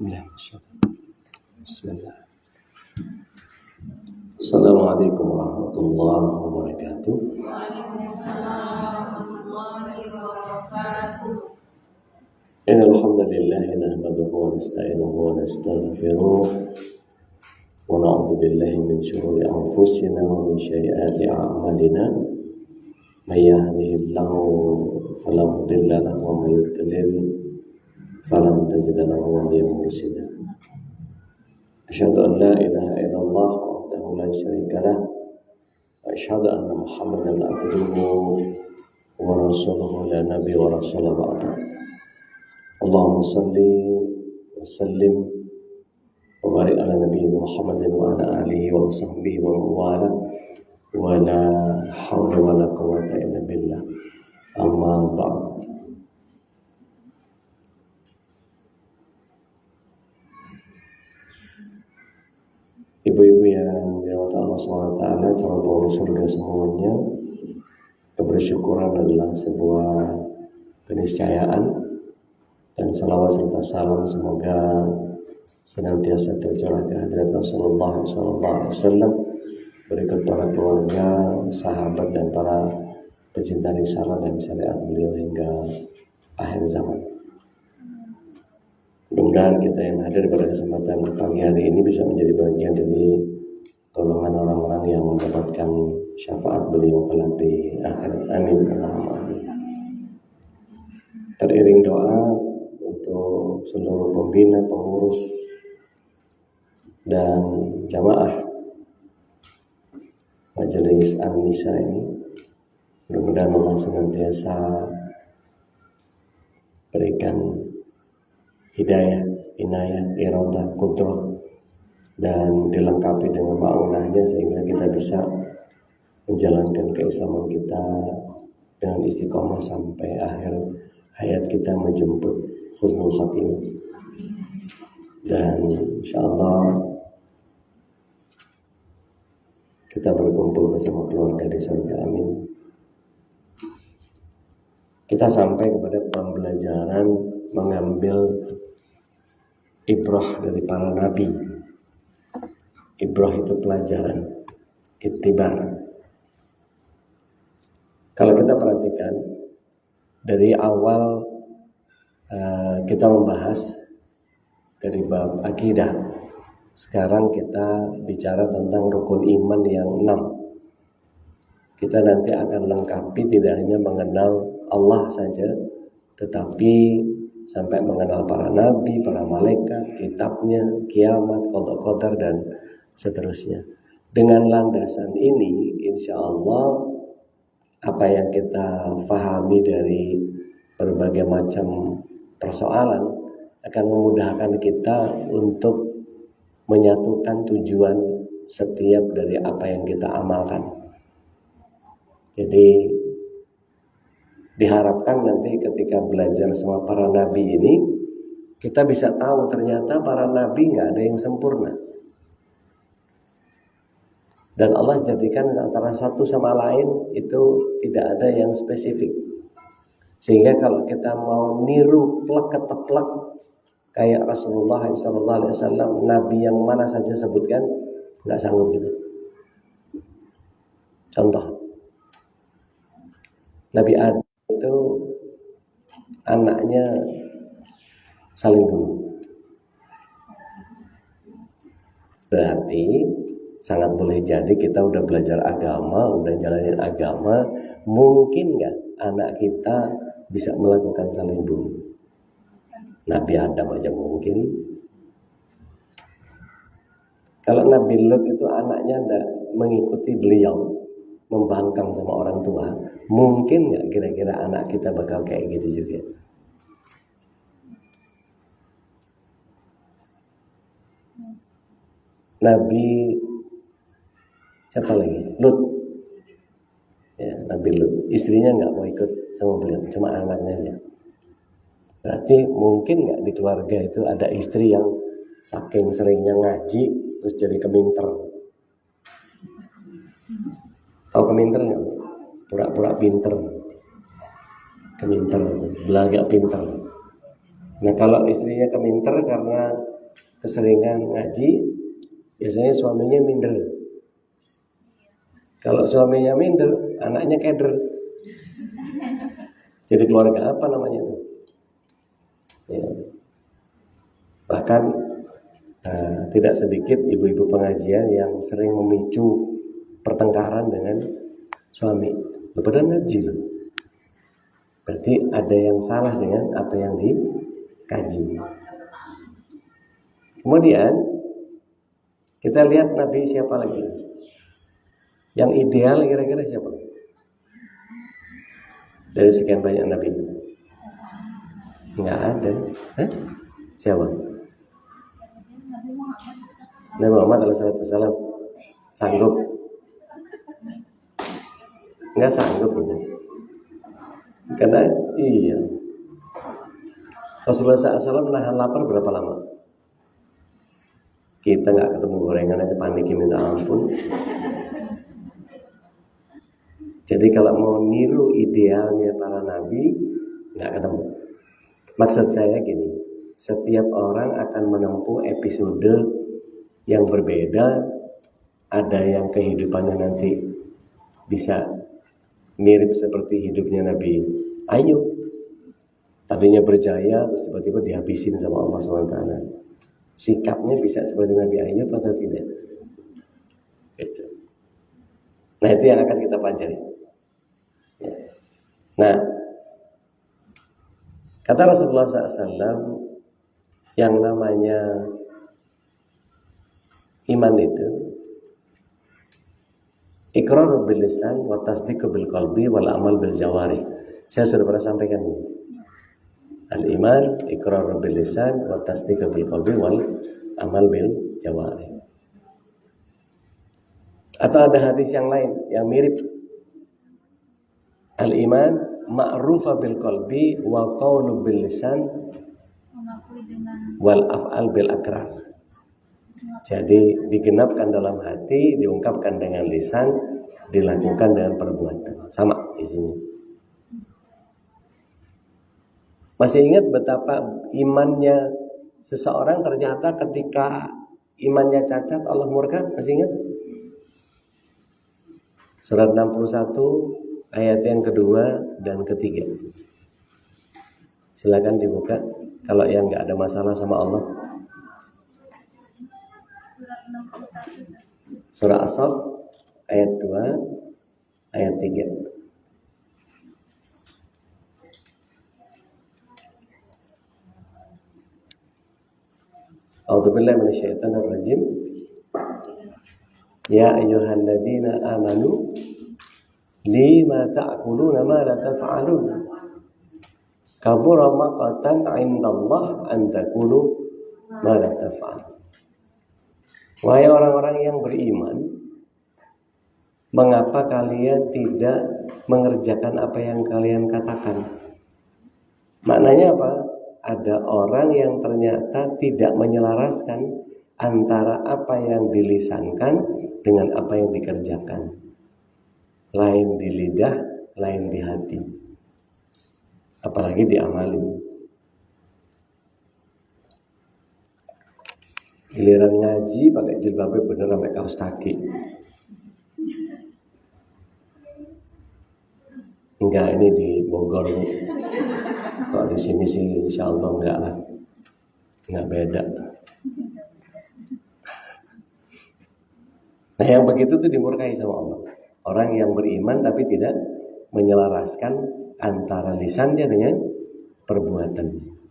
Bismillah. Bismillah. Assalamualaikum warahmatullahi wabarakatuh. Innal hamdalillah nahmaduhu wa nasta'inuhu wa nastaghfiruh wa na'udzu billahi min shururi anfusina wa min sayyiati a'malina. May yahdihillahu fala mudilla lahu wa may yudlil falan tajida lahu waliyyan mursyida. Asyhadu an la ilaha illallah wahdahu la syarika lah wa asyhadu anna Muhammadan abduhu wa rasuluhu la nabiyya wa rasula ba'da. Allahumma salli wa sallim wa barik ala nabiyyina Muhammadin wa ala alihi wa sahbihi wa wala wa la hawla wa la quwwata illa billah. Amma ba'd. Ibu-ibu yang dirahmati Allah SWT, calon penghuni surga semuanya, kebersyukuran adalah sebuah keniscayaan, dan salawat serta salam semoga senantiasa tercurah ke hadirat Rasulullah SAW, berikut para keluarga, sahabat, dan para pecinta risalah dan syariat beliau hingga akhir zaman. Mudah-mudahan kita yang hadir pada kesempatan pagi hari ini bisa menjadi bagian dari golongan orang-orang yang mendapatkan syafaat beliau kelak di akhirat. Amin. Teriring doa untuk seluruh pembina, pengurus, dan jamaah Majelis An-Nisa ini, mudah-mudahan Allah senantiasa berikan hidayah, inayah, iradah, qudrah, dan dilengkapi dengan ma'unahnya sehingga kita bisa menjalankan keislaman kita dengan istiqomah sampai akhir hayat kita menjemput husnul khatimah. Dan insyaallah kita berkumpul bersama keluarga di surga. Amin. Kita sampai kepada pembelajaran mengambil ibrah dari para nabi. Ibrah itu pelajaran, ittibar. Kalau kita perhatikan dari awal kita membahas dari bab akidah. Sekarang kita bicara tentang rukun iman yang 6. Kita nanti akan lengkapi tidak hanya mengenal Allah saja, tetapi sampai mengenal para nabi, para malaikat, kitabnya, kiamat, qada, dan seterusnya. Dengan landasan ini, insya Allah apa yang kita fahami dari berbagai macam persoalan akan memudahkan kita untuk menyatukan tujuan setiap dari apa yang kita amalkan. Jadi diharapkan nanti ketika belajar sama para nabi ini, kita bisa tahu ternyata para nabi nggak ada yang sempurna. Dan Allah jadikan antara satu sama lain itu tidak ada yang spesifik. Sehingga kalau kita mau niru plek keteplek kayak Rasulullah SAW, nabi yang mana saja sebutkan, nggak sanggup gitu. Contoh, Nabi Adam itu anaknya saling bunuh. Berarti sangat boleh jadi kita udah belajar agama, udah jalanin agama, mungkin nggak anak kita bisa melakukan saling bunuh? Nabi Adam aja mungkin. Kalau Nabi Lut itu anaknya nggak mengikuti beliau, membangkang sama orang tua, mungkin nggak kira-kira anak kita bakal kayak gitu juga? Nabi siapa lagi? Lut. Ya, Nabi Lut. Istrinya nggak mau ikut sama beliau, cuma anaknya aja. Berarti mungkin nggak di keluarga itu ada istri yang saking seringnya ngaji terus jadi keminter. Tahu keminter nggak? Pura-pura pinter. Keminter, belagak pinter. Nah kalau istrinya keminter karena keseringan ngaji, biasanya suaminya minder. Kalau suaminya minder, anaknya keder. Jadi keluarga apa namanya itu? Ya. Bahkan tidak sedikit ibu-ibu pengajian yang sering memicu pertengkaran dengan suami. Padahal ngaji loh. Berarti ada yang salah dengan apa yang dikaji. Kemudian kita lihat Nabi siapa lagi? Yang ideal kira-kira siapa? Dari sekian banyak Nabi. Nggak ada. Hah? Siapa? Nabi Muhammad SAW sanggup? Nggak sanggup gitu. Karena iya, Rasulullah SAW menahan lapar berapa lama? Kita nggak ketemu gorengan aja panik minta ampun. Jadi kalau mau niru idealnya para nabi, nggak ketemu. Maksud saya gini, setiap orang akan menempuh episode yang berbeda. Ada yang kehidupannya nanti bisa mirip seperti hidupnya Nabi Ayub. Tadinya berjaya, terus tiba-tiba dihabisin sama Allah SWT. Sikapnya bisa seperti Nabi Ayub atau tidak? Gitu. Nah itu yang akan kita pelajari. Ya. Nah, kata Rasulullah SAW, yang namanya iman itu iqrar bil lisan wa tasdiq bil qalbi wal amal bil jawari. Saya sudah pernah sampaikan ini. Al-iman iqrar bil lisan wa tasdiq bil qalbi wal amal bil jawari. Atau ada hadis yang lain yang mirip. Al-iman ma'rufa bil qalbi wa qawlu bil lisan wal af'al bil akrar. Jadi digenapkan dalam hati, diungkapkan dengan lisan, dilakukan dengan perbuatan. Sama isinya. Masih ingat betapa imannya seseorang ternyata ketika imannya cacat Allah murka? Masih ingat? Surat 61 ayat yang kedua dan ketiga. Silakan dibuka kalau yang nggak ada masalah sama Allah. Surah As-Saff ayat 2 ayat 3. A'udzubillahi minasyaitonir rajim. Ya ayyuhalladzina amanu lima ta'kuluna ma la taf'alun. Kabura maqatan 'indallah an taqulu ma la taf'alun. Wahai orang-orang yang beriman, mengapa kalian tidak mengerjakan apa yang kalian katakan? Maknanya apa? Ada orang yang ternyata tidak menyelaraskan antara apa yang dilisankan dengan apa yang dikerjakan. Lain di lidah, lain di hati. Apalagi diamalin. Giliran ngaji pakai jilbabnya bener sampai kaos kaki. Enggak, ini di Bogor. Kalau di sini sih insya Allah enggak lah. Enggak beda. Nah yang begitu tuh dimurkai sama Allah. Orang yang beriman tapi tidak menyelaraskan antara lisannya dengan perbuatannya.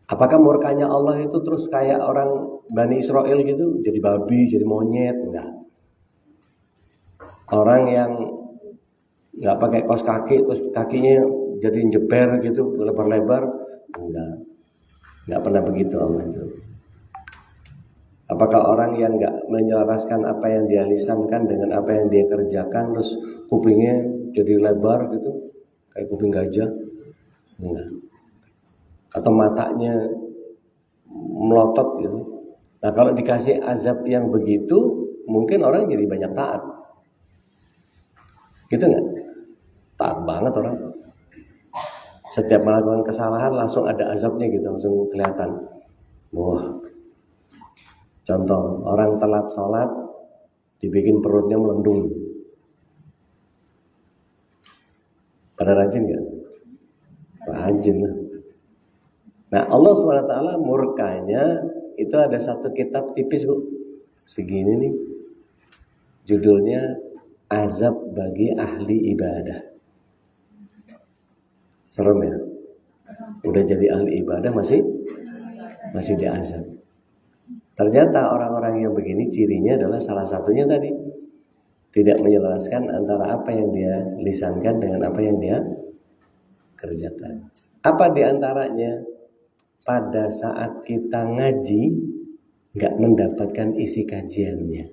Apakah murkanya Allah itu terus kayak orang Bani Israel gitu, jadi babi, jadi monyet? Enggak. Orang yang nggak pakai kaos kaki, terus kakinya jadi jeber gitu, lebar-lebar? Enggak pernah begitu Allah itu. Apakah orang yang nggak menyelaraskan apa yang dia lisankan dengan apa yang dia kerjakan, terus kupingnya jadi lebar gitu, kayak kuping gajah? Enggak. Atau matanya melotot gitu. Nah kalau dikasih azab yang begitu, mungkin orang jadi banyak taat. Gitu nggak? Taat banget orang. Setiap melakukan kesalahan langsung ada azabnya gitu, langsung kelihatan. Wah, contoh orang telat sholat dibikin perutnya melendung. Pada rajin nggak? Rajin lah. Nah Allah SWT murkanya itu ada satu kitab tipis bu, segini nih, judulnya Azab bagi Ahli Ibadah. Serem ya? Udah jadi ahli ibadah masih diazab. Ternyata orang-orang yang begini cirinya adalah salah satunya tadi, tidak menjelaskan antara apa yang dia lisankan dengan apa yang dia kerjakan. Apa diantaranya? Pada saat kita ngaji nggak mendapatkan isi kajiannya,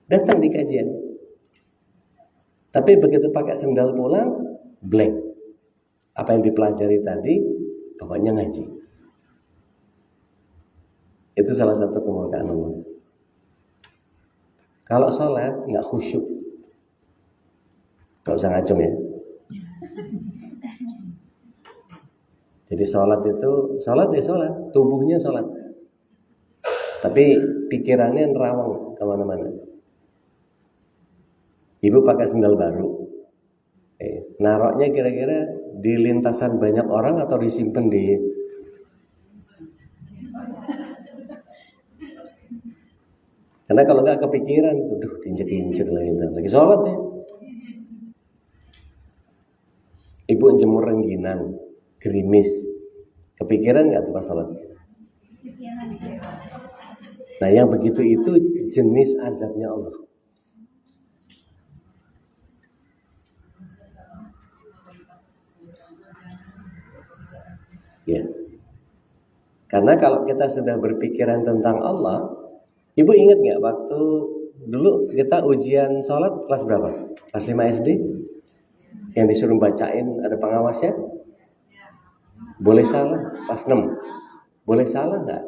datang di kajian, tapi begitu pakai sendal pulang blank. Apa yang dipelajari tadi pokoknya ngaji. Itu salah satu kemurkaan Allah. Kalau sholat nggak khusyuk, nggak usah ngacung ya. Jadi sholat itu sholat, tubuhnya sholat, tapi pikirannya nerawang kemana-mana. Ibu pakai sendal baru, naroknya kira-kira di lintasan banyak orang atau disimpan di? Karena kalau nggak kepikiran, diinjek-injek lagi sholat ya. Ibu jemur rengginang, gerimis, kepikiran nggak tuh pas sholat? Nah yang begitu itu jenis azabnya Allah. Ya, karena kalau kita sudah berpikiran tentang Allah, ibu ingat nggak waktu dulu kita ujian sholat kelas berapa? Kelas 5 SD? Yang disuruh bacain ada pengawasnya? Boleh salah, kelas 6. Boleh salah nggak?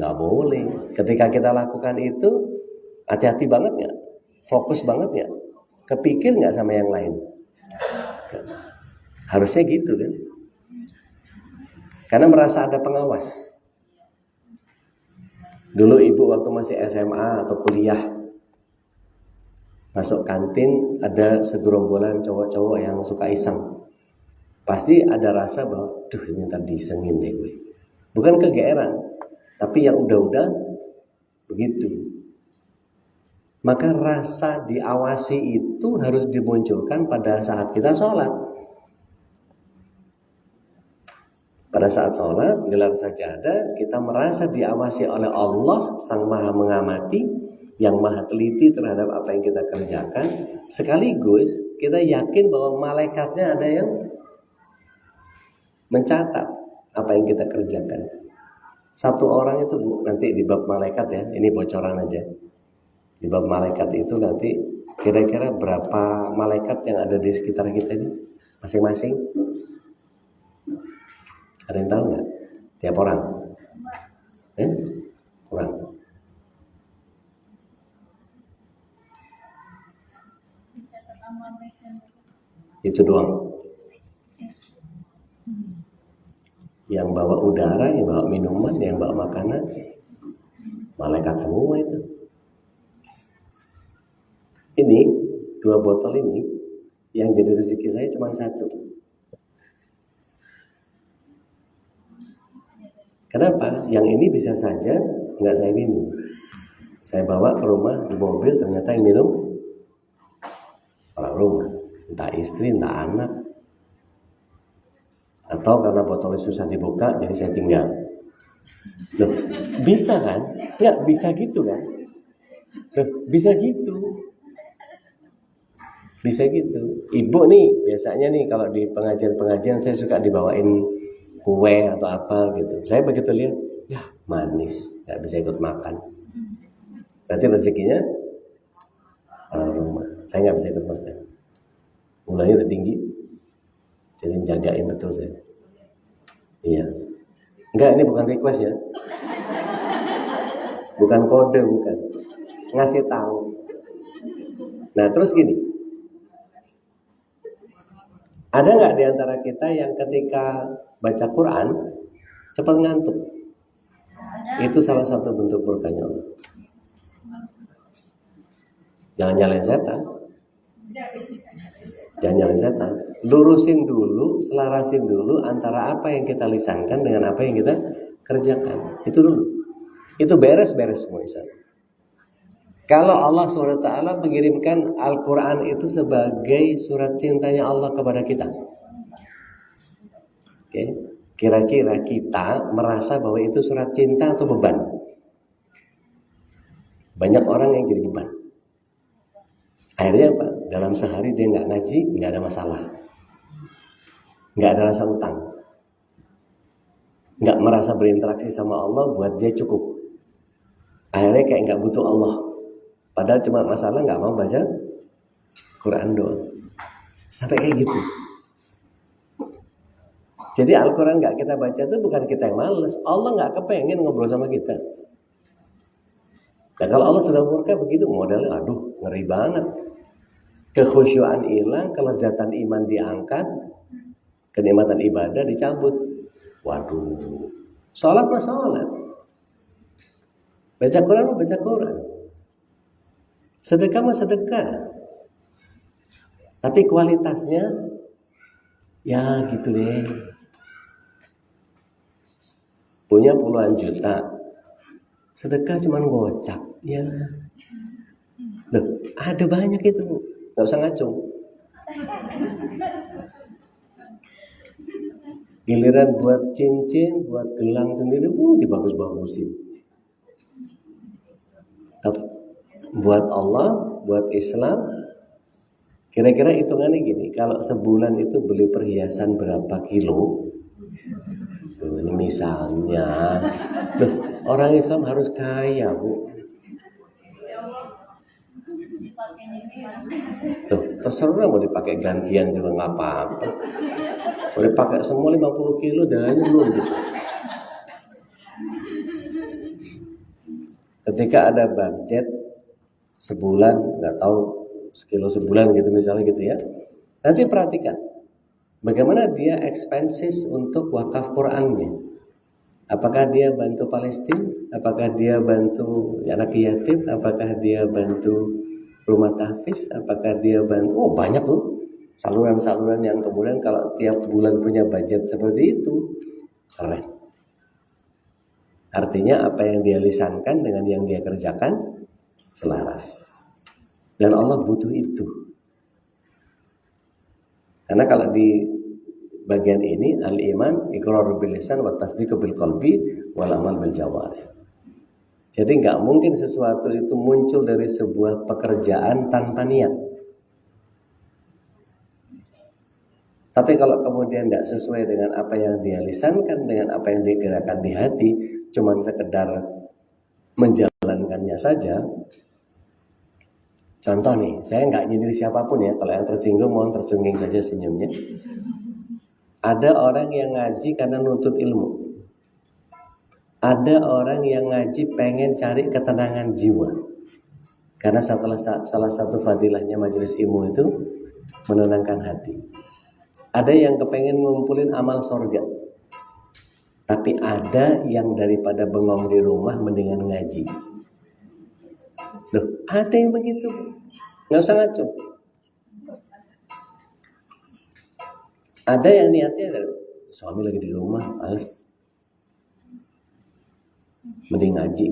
Nggak boleh. Ketika kita lakukan itu, hati-hati banget nggak? Fokus banget nggak? Kepikir nggak sama yang lain? Harusnya gitu kan? Karena merasa ada pengawas. Dulu ibu waktu masih SMA atau kuliah, masuk kantin ada segerombolan cowok-cowok yang suka iseng. Pasti ada rasa bahwa, ini tadi isengin deh gue. Bukan kegeeran, tapi yang udah-udah begitu. Maka rasa diawasi itu harus dimunculkan pada saat kita sholat. Pada saat sholat, gelar sajadah, kita merasa diawasi oleh Allah, Sang Maha Mengamati, yang Maha Teliti terhadap apa yang kita kerjakan. Sekaligus kita yakin bahwa malaikatnya ada yang mencatat apa yang kita kerjakan. Satu orang itu nanti di bab malaikat ya, ini bocoran aja. Di bab malaikat itu nanti kira-kira berapa malaikat yang ada di sekitar kita ini masing-masing? Ada yang tahu nggak? Tiap orang? Kurang. Itu doang. Yang bawa udara, yang bawa minuman, yang bawa makanan, malaikat semua itu. Ini 2 botol ini yang jadi rezeki saya cuma 1. Kenapa? Yang ini bisa saja nggak saya minum. Saya bawa ke rumah di mobil, ternyata yang minum orang rumah, entah istri, entah anak. Atau karena botolnya susah dibuka, jadi saya tinggal. Loh, bisa kan? Nggak bisa gitu kan? Loh, bisa gitu. Bisa gitu. Ibu nih, biasanya nih kalau di pengajian-pengajian saya suka dibawain kue atau apa gitu. Saya begitu lihat, ya manis, nggak bisa ikut makan. Berarti rezekinya orang rumah. Saya nggak bisa ikut makan. Gulanya udah tinggi, jadi jagain betul saya. Iya. Enggak, ini bukan request ya. Bukan kode, bukan. Ngasih tahu. Nah, terus gini. Ada nggak di antara kita yang ketika baca Quran cepat ngantuk? Itu salah satu bentuk murkanya Allah. Jangan nyalain setan. Jangan nyalain setan. Lurusin dulu, selarasin dulu antara apa yang kita lisankan dengan apa yang kita kerjakan. Itu dulu. Itu beres-beres semua insya Allah. Kalau Allah SWT mengirimkan Al-Quran itu sebagai surat cintanya Allah kepada kita. Oke. Kira-kira kita merasa bahwa itu surat cinta atau beban? Banyak orang yang jadi beban. Akhirnya apa? Dalam sehari dia nggak ngaji, nggak ada masalah. Nggak ada rasa utang. Nggak merasa berinteraksi sama Allah buat dia cukup. Akhirnya kayak nggak butuh Allah. Padahal cuma masalah nggak mau baca Quran doang. Sampai kayak gitu. Jadi Al-Quran nggak kita baca itu bukan kita yang males. Allah nggak kepengen ngobrol sama kita. Nah kalau Allah sudah murka begitu modelnya, aduh ngeri banget. Kekhusyuan hilang, kelezatan iman diangkat, kenikmatan ibadah dicabut. Waduh, sholat mah sholat, baca Quran mah baca Quran, sedekah mah sedekah. Tapi kualitasnya ya gitu deh. Punya puluhan juta, sedekah cuman gocap, ya. Loh, ada banyak itu, nggak usah ngacung. Giliran buat cincin, buat gelang sendiri, dibagus-bagusin. Tapi buat Allah, buat Islam, kira-kira hitungannya gini, kalau sebulan itu beli perhiasan berapa kilo? Ini misalnya, loh, orang Islam harus kaya, Bu. Loh, terserah mau dipakai gantian juga nggak apa-apa. Mau dipakai semua 50 kilo darahnya belum gitu. Ketika ada budget sebulan, nggak tahu sekilo sebulan gitu misalnya gitu ya. Nanti perhatikan bagaimana dia expenses untuk wakaf Qurannya. Apakah dia bantu Palestina? Apakah dia bantu anak yatim? Apakah dia bantu rumah tahfiz? Apakah dia bantu? Oh banyak tuh saluran-saluran yang kemudian kalau tiap bulan punya budget seperti itu keren. Artinya apa yang dia lisankan dengan yang dia kerjakan selaras. Dan Allah butuh itu. Karena kalau di bagian ini al-iman iqrarul bil lisan wa tasdiqu bil qalbi wal amal bil jawarih. Jadi nggak mungkin sesuatu itu muncul dari sebuah pekerjaan tanpa niat. Tapi kalau kemudian tidak sesuai dengan apa yang dia lisankan, dengan apa yang digerakkan di hati, cuman sekedar menjalankannya saja. Contoh nih, saya nggak nyindir siapapun ya. Kalau yang tersinggung, mohon tersungging saja senyumnya. Ada orang yang ngaji karena nuntut ilmu. Ada orang yang ngaji pengen cari ketenangan jiwa. Karena salah satu fadilahnya majelis ilmu itu menenangkan hati. Ada yang kepengen ngumpulin amal sorga. Tapi ada yang daripada bengong di rumah mendingan ngaji. Loh, ada yang begitu. Nggak usah ngaco. Ada yang niatnya suami lagi di rumah, males, mending ngaji.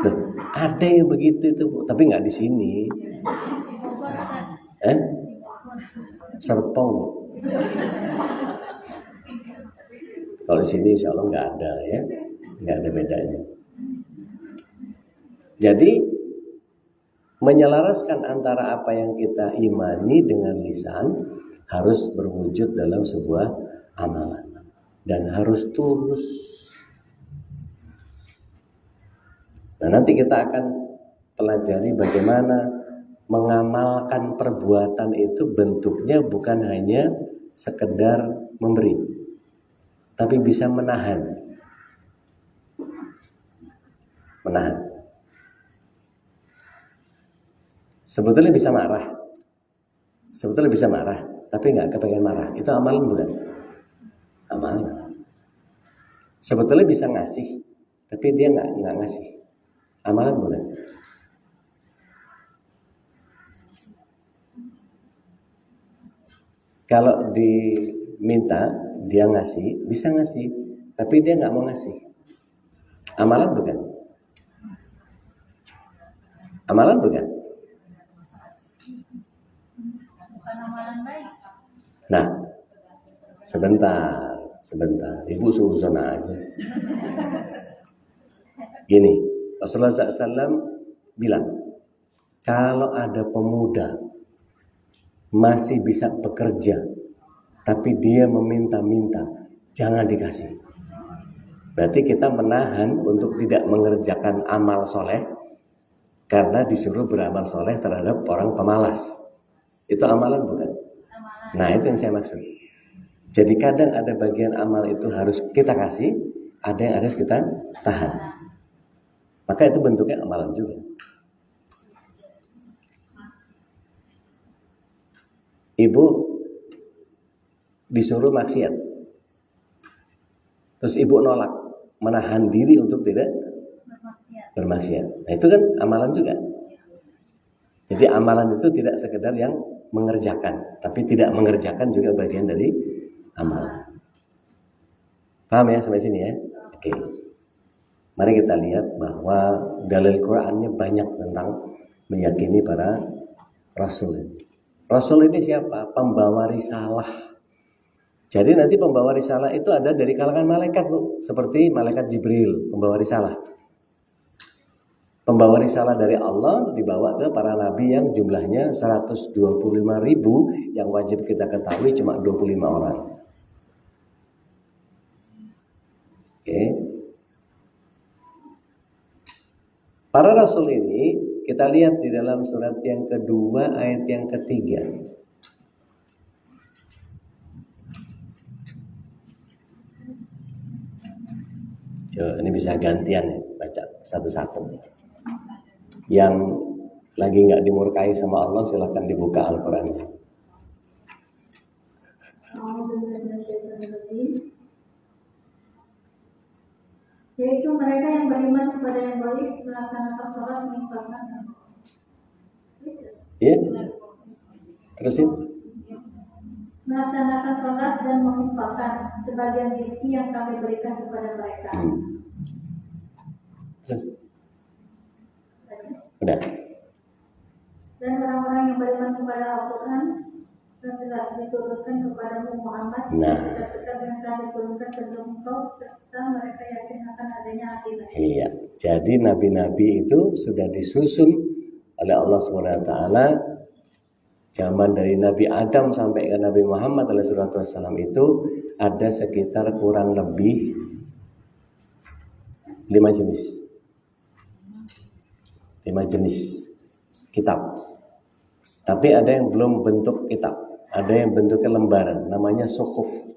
Loh, ada yang begitu itu, tapi nggak di sini. Serpong. Kalau di sini insya Allah nggak ada ya, nggak ada bedanya. Jadi menyelaraskan antara apa yang kita imani dengan lisan harus berwujud dalam sebuah amalan dan harus tulus. Nah nanti kita akan pelajari bagaimana mengamalkan perbuatan itu bentuknya bukan hanya sekedar memberi, tapi bisa menahan. Sebetulnya bisa marah, tapi nggak kepengen marah. Itu amalan bukan? Amalan. Sebetulnya bisa ngasih, tapi dia nggak ngasih. Amalan bukan? Kalau diminta dia ngasih, bisa ngasih, tapi dia nggak mau ngasih. Amalan bukan? Amalan bukan? Nah, sebentar. Ibu suuzon aja. Gini, Rasulullah SAW bilang, kalau ada pemuda masih bisa bekerja, tapi dia meminta-minta, jangan dikasih. Berarti kita menahan untuk tidak mengerjakan amal soleh, karena disuruh beramal soleh terhadap orang pemalas. Itu amalan bukan? Nah, itu yang saya maksud. Jadi kadang ada bagian amal itu harus kita kasih, ada yang harus kita tahan. Maka itu bentuknya amalan juga. Ibu disuruh maksiat, terus ibu nolak, menahan diri untuk tidak bermaksiat. Nah, itu kan amalan juga. Jadi amalan itu tidak sekedar yang mengerjakan, tapi tidak mengerjakan juga bagian dari amalan. Paham ya sampai sini ya? Oke. Mari kita lihat bahwa dalil Qur'annya banyak tentang meyakini para rasul. Rasul ini siapa? Pembawa risalah. Jadi nanti pembawa risalah itu ada dari kalangan malaikat, Bu. Seperti malaikat Jibril, pembawa risalah. Pembawa risalah dari Allah dibawa ke para nabi yang jumlahnya 125.000, yang wajib kita ketahui cuma 25 orang. Oke. Para rasul ini kita lihat di dalam surat yang kedua ayat yang ketiga. Yo, ini bisa gantian ya, baca satu-satu. Yang lagi nggak dimurkai sama Allah silahkan dibuka Al-Qurannya. Yaitu mereka yang beriman kepada yang baik, melaksanakan sholat, menginfakkan. Iya. Terusin. Melaksanakan sholat dan menginfakkan sebagian rezeki yang kami berikan kepada mereka. Terus. Udah. Dan orang-orang yang beriman kepada Al-Quran dan telah diturunkan kepadamu Muhammad, kitab yang telah diturunkan sebelum engkau, serta mereka yakin akan adanya akhirat. Iya, jadi nabi-nabi itu sudah disusun oleh Allah SWT. Zaman dari Nabi Adam sampai ke Nabi Muhammad SAW itu ada sekitar kurang lebih 5 jenis. 5 jenis kitab. Tapi ada yang belum bentuk kitab. Ada yang bentuknya lembaran, namanya suhuf.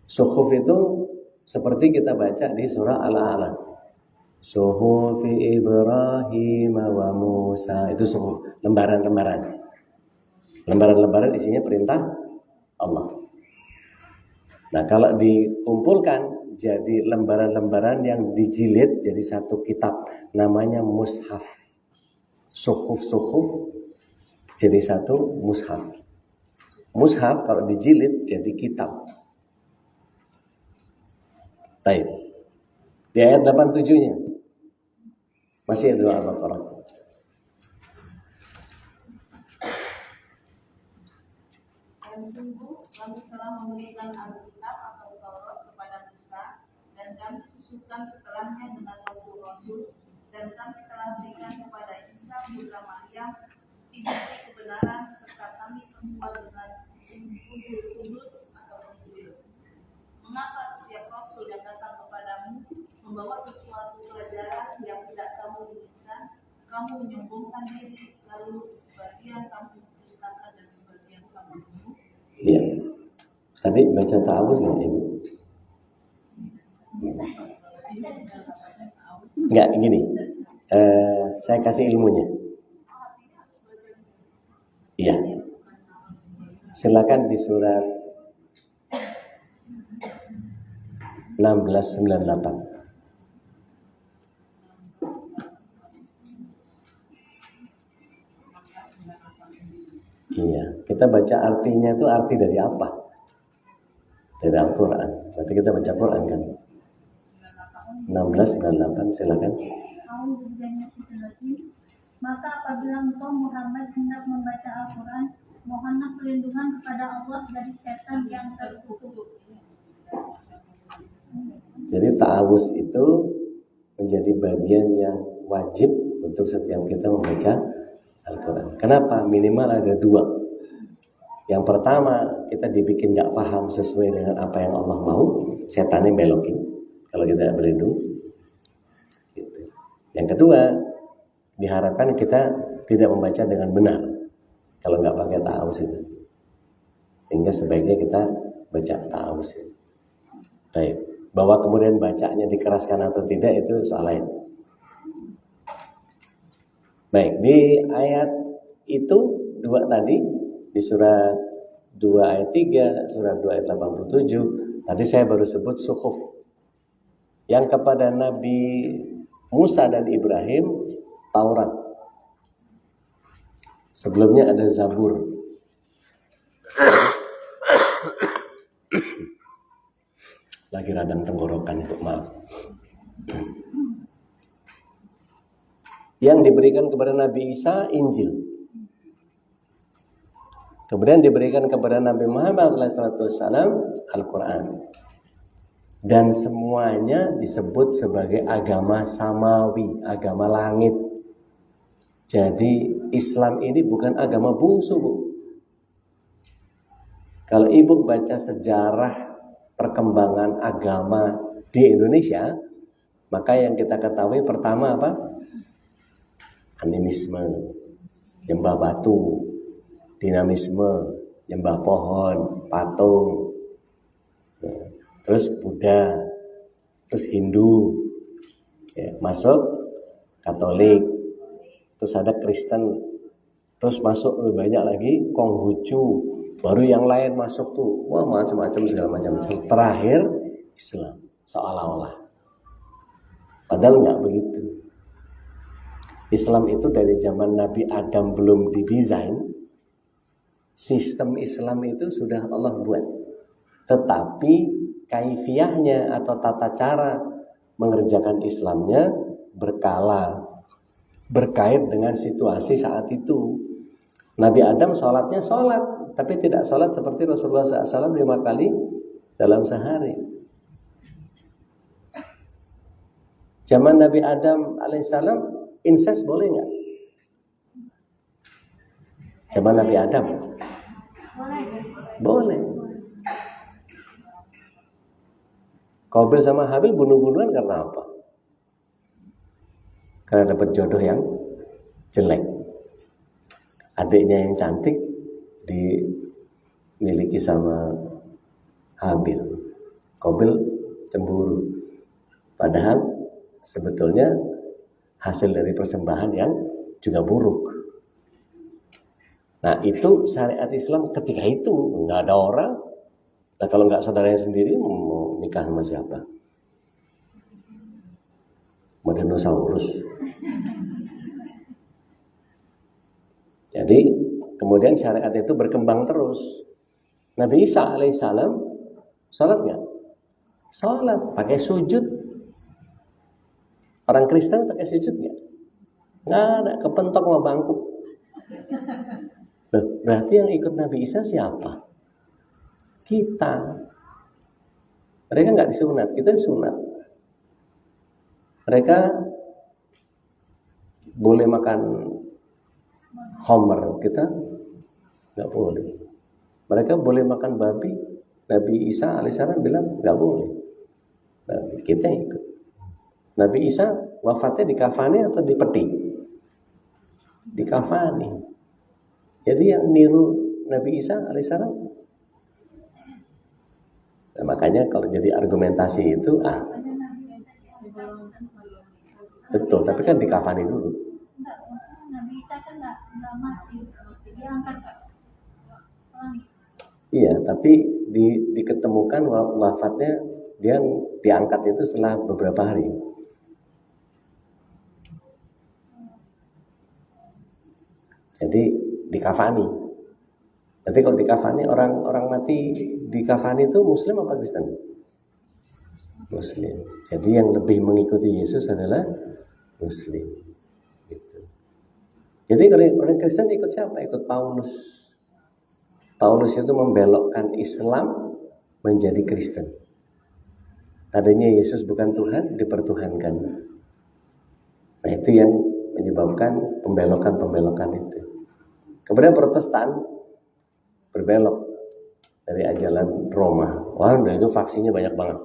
Suhuf itu seperti kita baca di surah Al-A'la. Suhufi Ibrahim wa Musa. Itu suhuf, lembaran-lembaran. Lembaran-lembaran isinya perintah Allah. Nah, kalau dikumpulkan jadi lembaran-lembaran yang dijilid jadi satu kitab, namanya mushaf. Suhuf jadi satu mushaf. Mushaf kalau dijilid jadi kitab. Baik. Di ayat 87-nya masih ada Al-Baqarah. Dan sungguh kami telah memberikan Alkitab atau Taurat kepada Musa, dan kami susukan setelahnya dengan rasul-rasul, dan kami telah berikan kepada Isa putra Maryam diberi kebenaran, serta kami membuat dengan Ruh Kudus atau Injil. Mengapa setiap rasul yang datang kepadamu membawa sesuatu pelajaran yang tidak kamu inginkan, kamu menyombongkan diri, lalu sebagian kamu dustakan dan sebagian kamu bunuh? Iya. Tadi baca ta'awuz nggak Ibu? Enggak, gini. Saya kasih ilmunya. Iya. Silakan di surat 1698. Iya, kita baca artinya itu arti dari apa? Dari Al-Quran. Berarti kita baca Quran kan? 1698, silakan. Maka apabila engkau Muhammad hendak membaca Al-Quran, mohonlah perlindungan kepada Allah dari setan yang terkutuk. Jadi ta'awuz itu menjadi bagian yang wajib untuk setiap kita membaca Al-Quran. Kenapa? Minimal ada dua. Yang pertama, kita dibikin gak paham sesuai dengan apa yang Allah mau, setannya belokin kalau kita berlindung. Gitu. Yang kedua, diharapkan kita tidak membaca dengan benar kalau nggak pakai ta'awuz itu. Sehingga sebaiknya kita baca ta'awuz. Baik. Bahwa kemudian bacanya dikeraskan atau tidak itu soal lain. Baik, di ayat itu dua tadi, di surat 2 ayat 3, surat 2 ayat 87, tadi saya baru sebut suhuf. Yang kepada Nabi Musa dan Ibrahim, Taurat. Sebelumnya ada Zabur. Lagi radang tenggorokan, maaf. Yang diberikan kepada Nabi Isa, Injil. Kemudian diberikan kepada Nabi Muhammad SAW, Al-Quran. Dan semuanya disebut sebagai agama samawi, agama langit. Jadi Islam ini bukan agama bungsu, Bu. Kalau Ibu baca sejarah perkembangan agama di Indonesia, maka yang kita ketahui pertama apa? Animisme, nyembah batu, dinamisme, nyembah pohon, patung, terus Buddha, terus Hindu, ya, masuk Katolik, terus ada Kristen, terus masuk lebih banyak lagi Konghucu, baru yang lain masuk tuh, wah macam-macam segala macam. Terakhir Islam, seolah-olah, padahal nggak begitu. Islam itu dari zaman Nabi Adam belum didesain, sistem Islam itu sudah Allah buat. Tetapi kaifiyahnya atau tata cara mengerjakan Islamnya berkala, berkait dengan situasi saat itu. Nabi Adam sholatnya sholat, tapi tidak sholat seperti Rasulullah SAW 5 kali dalam sehari. Zaman Nabi Adam alaihissalam, incest boleh nggak? Zaman Nabi Adam boleh. Qabil sama Habil bunuh-bunuhan karena apa? Karena dapat jodoh yang jelek. Adiknya yang cantik dimiliki sama Habil. Qabil cemburu. Padahal sebetulnya hasil dari persembahan yang juga buruk. Nah itu syariat Islam ketika itu nggak ada orang. Nah kalau nggak saudaranya sendiri mau nikah sama siapa? Mau dinosaurus. Jadi kemudian syariat itu berkembang terus. Nabi Isa alaihissalam sholat nggak? Sholat, pakai sujud. Orang Kristen pakai sujud nggak? Nggak ada, kepentok sama bangku. Loh, berarti yang ikut Nabi Isa siapa? Kita. Mereka nggak disunat, kita disunat. Mereka boleh makan homer, kita nggak boleh. Mereka boleh makan babi. Nabi Isa alaihissalam bilang nggak boleh. Nah, kita ikut. Nabi Isa wafatnya di kafani atau di peti? Di kafani. Jadi yang niru Nabi Isa alaihissalam. Nah, makanya kalau jadi argumentasi itu betul, tapi kan di kafani dulu. Nabi Isa kan nggak mati, dia angkat. Iya, tapi diketemukan wafatnya dia diangkat itu setelah beberapa hari. Jadi dikafani. Nanti kalau dikafani, orang mati dikafani itu Muslim apa Kristen? Muslim. Jadi yang lebih mengikuti Yesus adalah Muslim. Gitu. Jadi orang Kristen ikut siapa? Ikut Paulus. Paulus itu membelokkan Islam menjadi Kristen. Tadinya Yesus bukan Tuhan, dipertuhankan. Nah itu yang menyebabkan pembelokan itu. Kemudian Protestan berbelok dari ajaran Roma. Wah, itu faksinya banyak banget.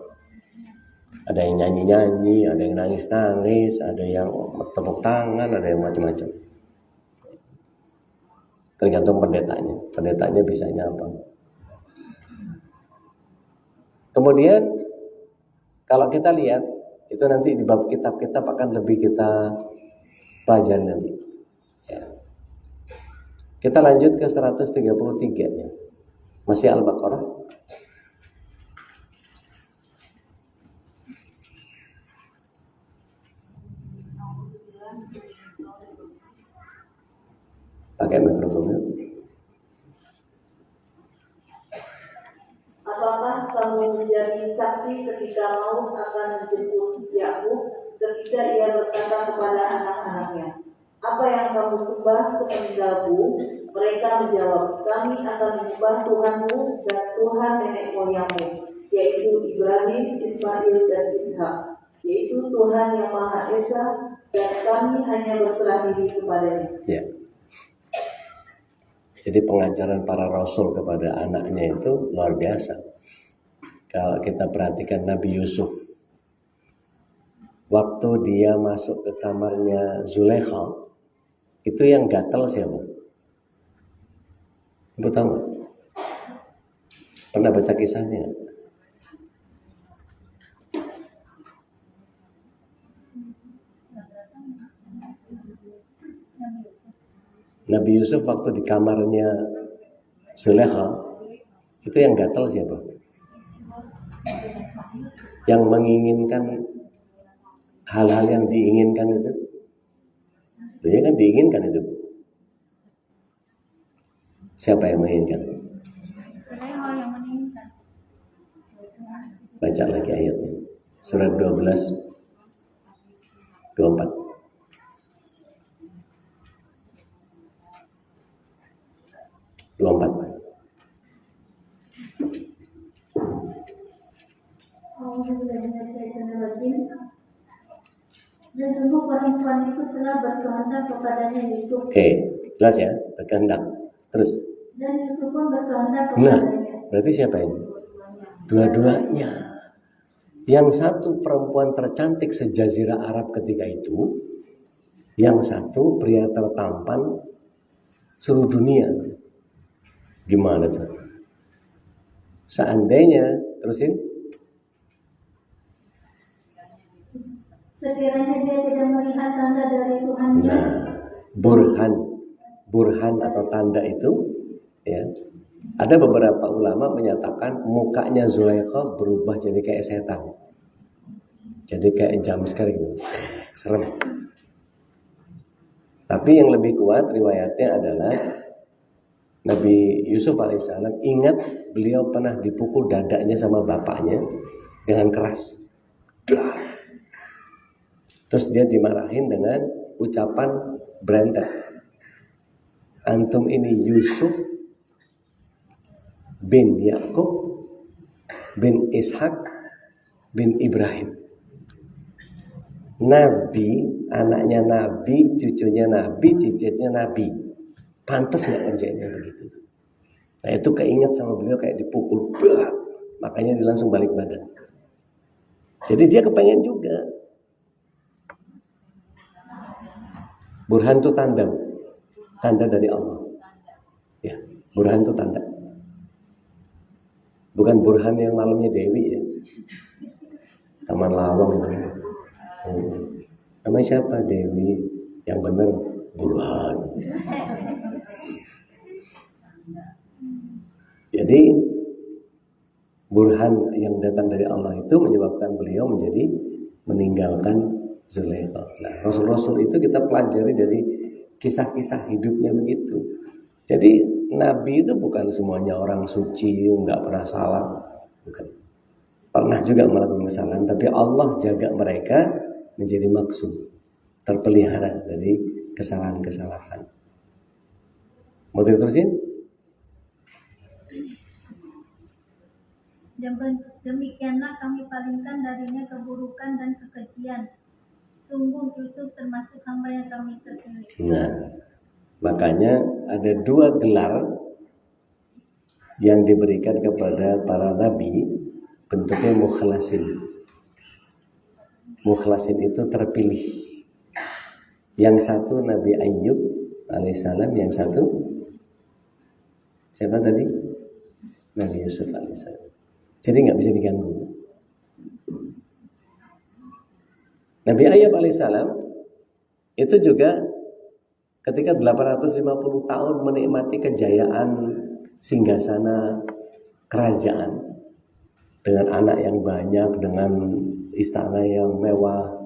Ada yang nyanyi-nyanyi, ada yang nangis-nangis, ada yang tepuk tangan, ada yang macam-macam. Tergantung pendetanya. Pendetanya bisanya apa. Kemudian kalau kita lihat, itu nanti di bab kitab-kitab akan lebih kita pelajari nanti. Ya. Kita lanjut ke 133-nya. Masih Al-Baqarah. Pakai mikrofonnya. Apakah kamu menjadi saksi ketika maut akan menjemput Yakub ketika ia berkata kepada anak-anaknya, apa yang kamu sembah sepeninggalku? Mereka menjawab, kami akan menyembah Tuhanmu dan Tuhan nenek moyangmu, yaitu Ibrahim, Ismail, dan Ishak, yaitu Tuhan yang Maha Esa, dan kami hanya berserah diri kepadanya. Ya. Jadi pengajaran para rasul kepada anaknya itu luar biasa. Kalau kita perhatikan Nabi Yusuf, waktu dia masuk ke kamarnya Zulaikha, itu yang gatal siapa? Ibu tahu nggak? Pernah baca kisahnya? Nabi Yusuf waktu di kamarnya Zulaikha, itu yang gatal siapa? Yang menginginkan hal-hal yang diinginkan itu. Dia kan diinginkan itu. Siapa yang menginginkan? Baca lagi ayatnya. Surat 12 24. Dan sungguh perempuan itu telah berkehendak kepadanya Yusuf. Oke, jelas ya, berkehendak. Terus. Dan Yusuf pun berkehendak Nah, kepadanya. berarti siapa ini? Dua-duanya. Yang satu perempuan tercantik sejazirah Arab ketika itu, yang satu pria tertampan seluruh dunia. Gimana tuh? Seandainya, terusin. Sekiranya dia tidak melihat tanda dari Tuhannya. Nah, burhan atau tanda itu, ya. Ada beberapa ulama menyatakan mukanya Zulaikha berubah jadi kayak setan. Jadi kayak jumpscare gitu. Serem. Tapi yang lebih kuat riwayatnya adalah Nabi Yusuf alaihissalam ingat beliau pernah dipukul dadanya sama bapaknya dengan keras. Terus dia dimarahin dengan ucapan berantak. Antum ini Yusuf bin Yakub bin Ishak bin Ibrahim. Nabi, anaknya Nabi, cucunya Nabi, cicitnya Nabi. Pantas nggak ngerjainnya begitu? Nah itu keinget sama beliau kayak dipukul, makanya dia langsung balik badan. Jadi dia kepengen juga. Burhan itu tanda dari Allah. Ya, burhan itu tanda. Bukan burhan yang malamnya Dewi ya. Taman Lawang itu. Namanya siapa? Dewi. Yang benar Burhan. Jadi burhan yang datang dari Allah itu menyebabkan beliau menjadi meninggalkan Zulaikha. Nah, Rasul-Rasul itu kita pelajari dari kisah-kisah hidupnya begitu. Jadi Nabi itu bukan semuanya orang suci, nggak pernah salah, bukan. Pernah juga melakukan kesalahan, tapi Allah jaga mereka menjadi maksum, terpelihara dari kesalahan-kesalahan. Mau diterusin? Demikianlah kami palingkan darinya keburukan dan kekejian. Sungguh Yusuf termasuk hamba yang kami terpilih. Nah, makanya ada 2 gelar yang diberikan kepada para nabi, bentuknya mukhlasin. Mukhlasin itu terpilih. Yang satu Nabi Ayyub alaihissalam, yang satu siapa tadi? Nabi Yusuf alaihissalam. Jadi nggak bisa diganggu. Nabi Ayyub alaihissalam itu juga ketika 850 tahun menikmati kejayaan singgasana kerajaan dengan anak yang banyak, dengan istana yang mewah,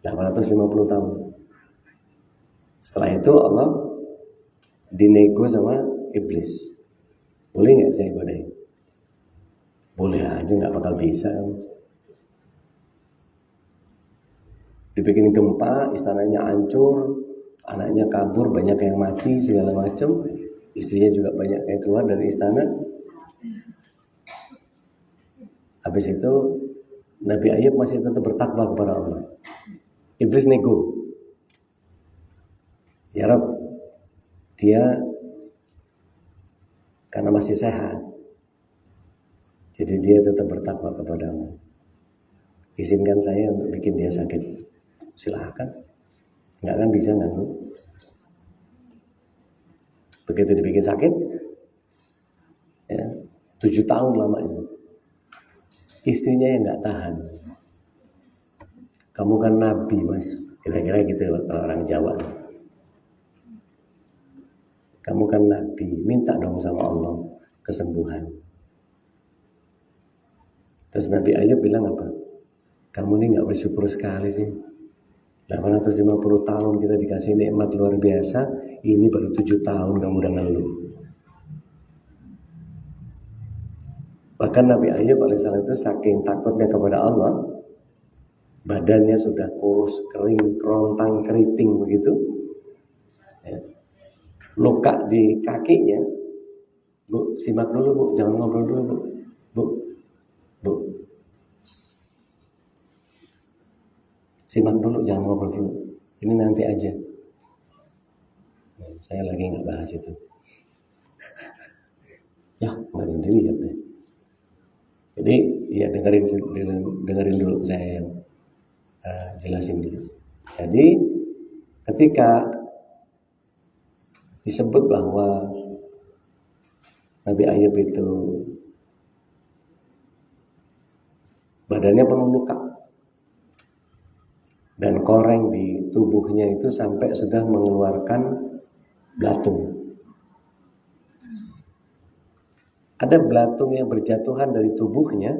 850 tahun. Setelah itu Allah dinego sama iblis. Boleh nggak saya godain? Boleh aja, nggak bakal bisa. Dibikin gempa, istananya hancur, anaknya kabur, banyak yang mati segala macam, istrinya juga banyak yang keluar dari istana. Habis itu Nabi Ayyub masih tetap bertakwa kepada Allah. Iblis nego, ya Rabb, dia karena masih sehat, jadi dia tetap bertakwa kepadamu. Izinkan saya untuk bikin dia sakit. Silahkan. Nggak kan bisa nganggu. Begitu dibikin sakit, ya, 7 tahun lamanya. Istrinya yang nggak tahan. Kamu kan nabi, Mas. Kira-kira gitu kalau orang Jawa. Kamu kan nabi, minta dong sama Allah kesembuhan. Terus Nabi Ayub bilang apa? Kamu ini nggak bersyukur sekali sih. 850 tahun kita dikasih nikmat luar biasa, ini baru 7 tahun kamu udah ngeluh. Bahkan Nabi Ayub alaihissalam itu saking takutnya kepada Allah, badannya sudah kurus, kering, kerontang, keriting begitu. Ya. Luka di kakinya. Bu, simak dulu Bu, jangan ngobrol dulu Bu. Bu. Simak dulu, jangan ngobrol dulu. Ini nanti aja. Saya lagi nggak bahas itu. Ya, nggak dilihat deh. Jadi ya dengerin dulu saya yang jelasin dulu. Jadi ketika disebut bahwa Nabi Ayub itu badannya penuh luka dan koreng di tubuhnya itu sampai sudah mengeluarkan belatung. Ada belatung yang berjatuhan dari tubuhnya,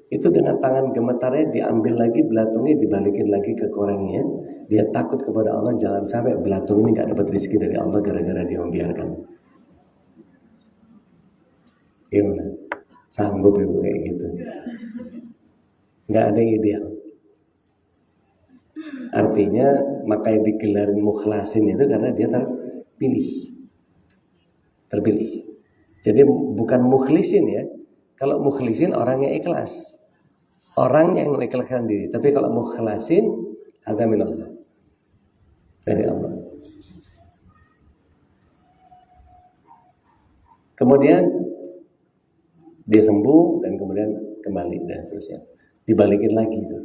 itu dengan tangan gemetarnya diambil lagi belatungnya, dibalikin lagi ke korengnya. Dia takut kepada Allah, jangan sampai belatung ini gak dapat rezeki dari Allah gara-gara dia membiarkan. Gimana? Sanggup ibu kayak gitu? Gak ada yang ideal. Artinya makanya digelarin mukhlasin itu karena dia terpilih. Jadi bukan mukhlisin ya. Kalau mukhlisin orangnya ikhlas, orang yang mengikhlaskan diri. Tapi kalau mukhlasin, ada minallah, dari Allah. Kemudian dia sembuh dan kemudian kembali dan seterusnya. Dibalikin lagi itu.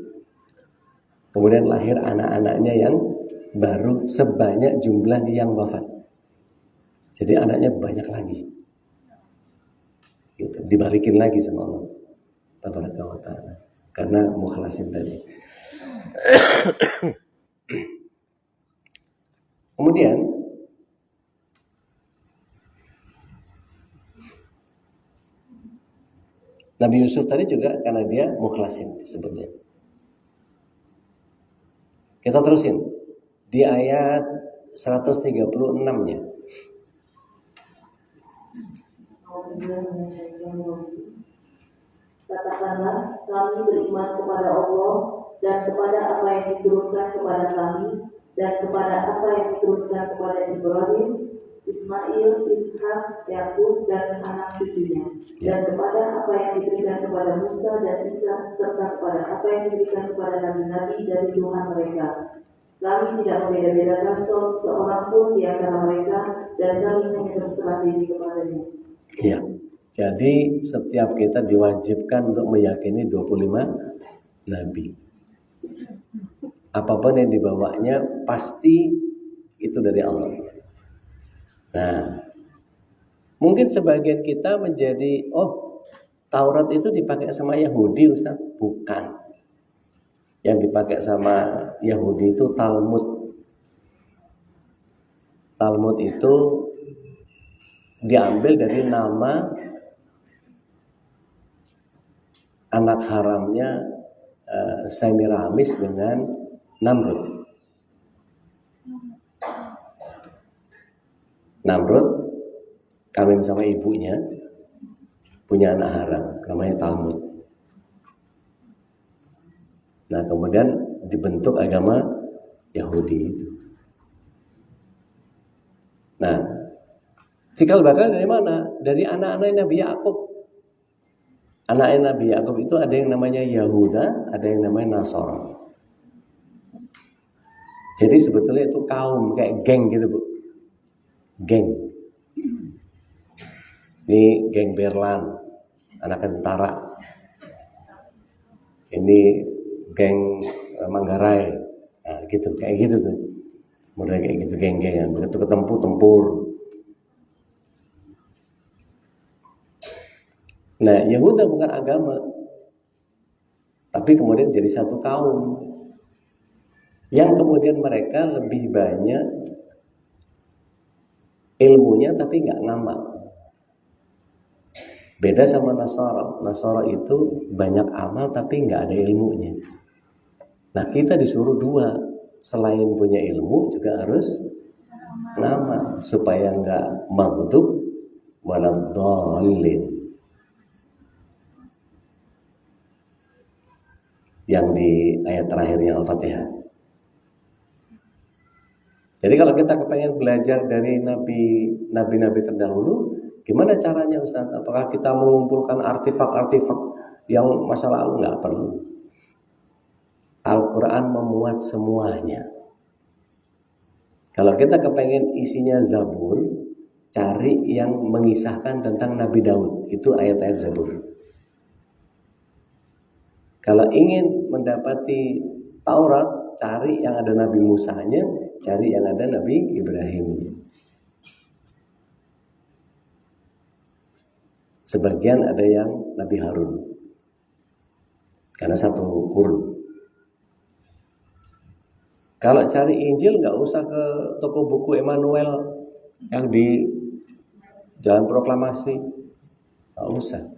Kemudian lahir anak-anaknya yang baru sebanyak jumlah yang wafat. Jadi anaknya banyak lagi. Gitu. Dibalikin lagi sama Allah Tabaraka wa ta'ala. Karena mukhlasin tadi. Kemudian Nabi Yusuf tadi juga karena dia mukhlasin disebutnya. Kita terusin di ayat 136-nya. Katakanlah, kami beriman kepada Allah dan kepada apa yang diturunkan kepada kami dan kepada apa yang diturunkan kepada Ibrahim, Ismail, Ishak, Yakub dan anak cucunya, dan kepada apa yang diberikan kepada Musa dan Isa, serta kepada apa yang diberikan kepada nabi-nabi dari Tuhan mereka. Kami tidak membeda-bedakan seorang pun di antara mereka, dan kami hanya berserah diri kepadanya. Iya. Jadi setiap kita diwajibkan untuk meyakini 25 nabi. Apapun yang dibawanya pasti itu dari Allah. Nah, mungkin sebagian kita menjadi, Taurat itu dipakai sama Yahudi, Ustaz. Bukan. Yang dipakai sama Yahudi itu Talmud. Talmud itu diambil dari nama anak haramnya Semiramis dengan Namrud. Namrud kawin sama ibunya, punya anak haram, namanya Talmud. Nah, kemudian dibentuk agama Yahudi itu. Nah, cikal bakal dari mana? Dari anak-anak Nabi Yakub. Anak Nabi Yakub itu ada yang namanya Yahuda, ada yang namanya Nasara. Jadi sebetulnya itu kaum kayak geng gitu, Bu. Geng. Ini geng Berlan, anak tentara. Ini geng Manggarai. Nah, gitu, kayak gitu tuh. Model kayak gitu geng-gengan. Begitu ketemu tempur. Nah, Yahuda bukan agama, tapi kemudian jadi satu kaum yang kemudian mereka lebih banyak ilmunya tapi nggak ngamal. Beda sama Nasara. Nasara itu banyak amal tapi nggak ada ilmunya. Nah, kita disuruh dua, selain punya ilmu juga harus ngamal supaya nggak maghdub waladhdallin. Yang di ayat terakhirnya Al-Fatihah. Jadi kalau kita kepengen belajar dari nabi-nabi terdahulu, gimana caranya Ustaz? Apakah kita mengumpulkan artefak-artefak yang masa lalu? Nggak perlu. Al-Quran memuat semuanya. Kalau kita kepengen isinya Zabur, cari yang mengisahkan tentang Nabi Daud. Itu ayat-ayat Zabur. Kalau ingin mendapati Taurat, cari yang ada Nabi Musanya, cari yang ada Nabi Ibrahimnya. Sebagian ada yang Nabi Harun, karena satu kurun. Kalau cari Injil nggak usah ke toko buku Emmanuel yang di Jalan Proklamasi, nggak usah.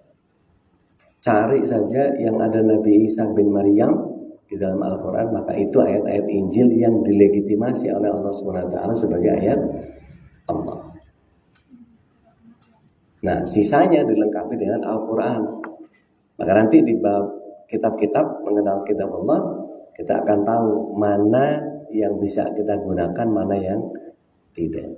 Cari saja yang ada Nabi Isa bin Maryam di dalam Al-Quran, maka itu ayat-ayat Injil yang dilegitimasi oleh Allah SWT sebagai ayat Allah. Nah, sisanya dilengkapi dengan Al-Quran. Maka nanti di bab kitab-kitab mengenal kitab Allah, kita akan tahu mana yang bisa kita gunakan, mana yang tidak.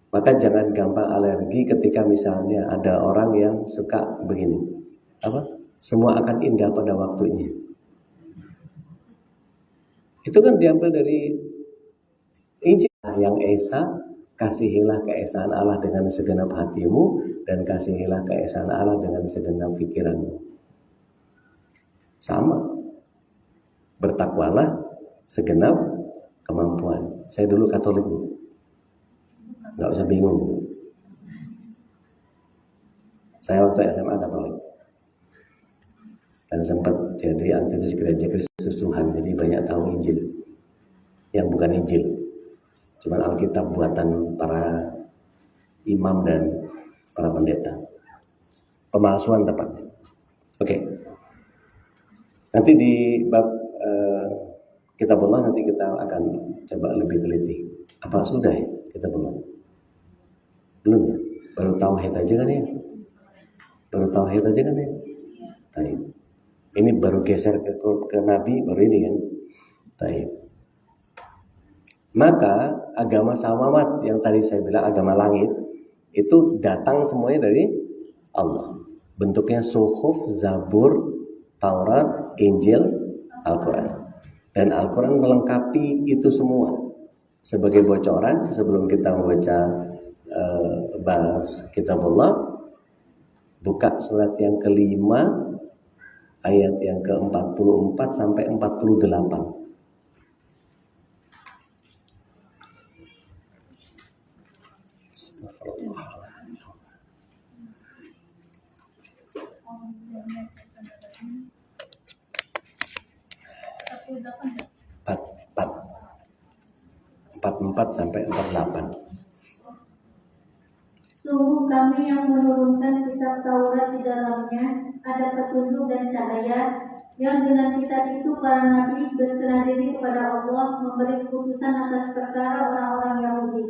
Maka jangan gampang alergi ketika misalnya ada orang yang suka begini. Semua akan indah pada waktunya. Itu kan diambil dari Injil. Yang Esa, kasihilah keesaan Allah dengan segenap hatimu, dan kasihilah keesaan Allah dengan segenap pikiranmu. Sama. Bertakwalah segenap kemampuan. Saya dulu Katolik, Bu. Nggak usah bingung. Saya waktu SMA Katolik. Dan sempat jadi aktivis gereja Kristus Tuhan. Jadi banyak tahu Injil. Yang bukan Injil. Cuman Alkitab buatan para imam dan para pendeta. pemalsuan tepatnya. Oke. Nanti di bab Kitabullah nanti kita akan coba lebih teliti. Apa sudah ya Kitabullah? Belum ya? Baru tauhid aja kan ya? Baru tauhid aja kan ya? Taib. Ini baru geser ke Nabi, baru ini kan? Taib. Maka agama samawat yang tadi saya bilang agama langit itu datang semuanya dari Allah. Bentuknya suhuf, Zabur, Taurat, Injil, Al-Quran. Dan Al-Quran melengkapi itu semua. Sebagai bocoran sebelum kita membaca bahas Kitabullah, buka surat yang kelima ayat yang ke-44 sampai 48. Astagfirullahaladzim. 44 sampai 48. Sungguh kami yang menurunkan kitab Taurat di dalamnya ada petunjuk dan cahaya, yang dengan kitab itu para nabi berserah diri kepada Allah memberi keputusan atas perkara orang-orang Yahudi.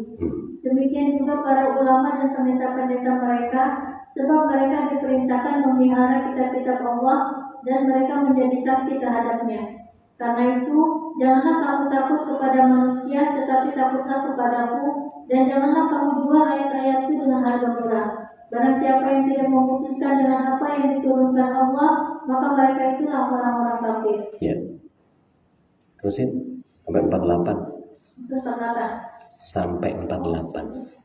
Demikian juga para ulama dan pendeta-pendeta mereka, sebab mereka diperintahkan memelihara kitab-kitab Allah dan mereka menjadi saksi terhadapnya. Karena itu, janganlah kamu takut kepada manusia, tetapi takutlah kepadaku, dan janganlah kamu jual ayat-ayatku dengan harga murah. Barang siapa yang tidak memutuskan dengan apa yang diturunkan Allah, maka mereka itulah orang-orang kafir. Ya. Terusin sampai 48. Sampai 48.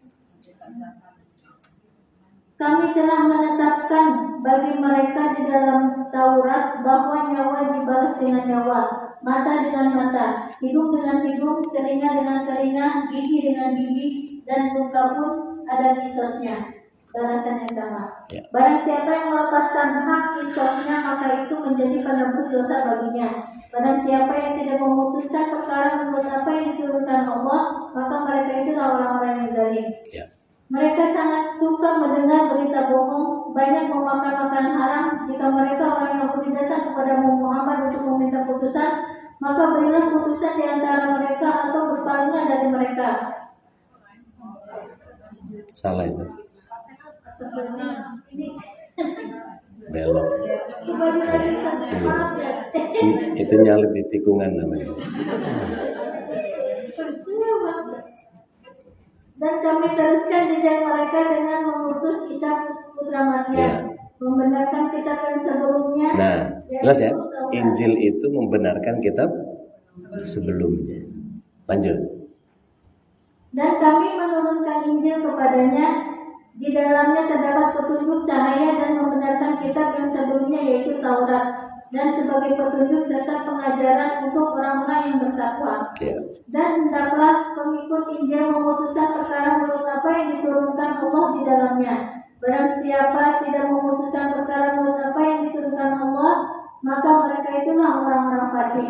Kami telah menetapkan bagi mereka di dalam Taurat bahwa nyawa dibalas dengan nyawa, mata dengan mata, hidung dengan hidung, telinga dengan telinga, gigi dengan gigi, dan luka pun ada kisosnya. Balasan yang sama. Ya. Barang siapa yang melepaskan hak kisosnya, maka itu menjadi penebus dosa baginya. Barang siapa yang tidak memutuskan perkara menurut apa yang diturunkan Allah, maka mereka itulah orang-orang yang zalim. Ya. Mereka sangat suka mendengar berita bohong, banyak memakan makanan haram. Jika mereka orang Yahudi datang kepada Muhammad untuk meminta putusan, maka berilah putusan di antara mereka atau berpalinglah dari mereka. Salah itu. Ini Belok. maaf ya. Itu nyalip di tikungan namanya. Dan kami teruskan jejak mereka dengan mengutus Isa putra Maryam, membenarkan kitab yang sebelumnya. Nah, jelas ya. Injil itu membenarkan kitab sebelumnya. Lanjut. Dan kami menurunkan Injil kepadanya, di dalamnya terdapat petunjuk, cahaya, dan membenarkan kitab yang sebelumnya yaitu Taurat, dan sebagai petunjuk serta pengajaran untuk orang-orang yang bertakwa. Dan hendaklah pengikut Injil memutuskan perkara menurut apa yang diturunkan Allah di dalamnya. Barang siapa tidak memutuskan perkara menurut apa yang diturunkan Allah, maka mereka itulah orang-orang fasik.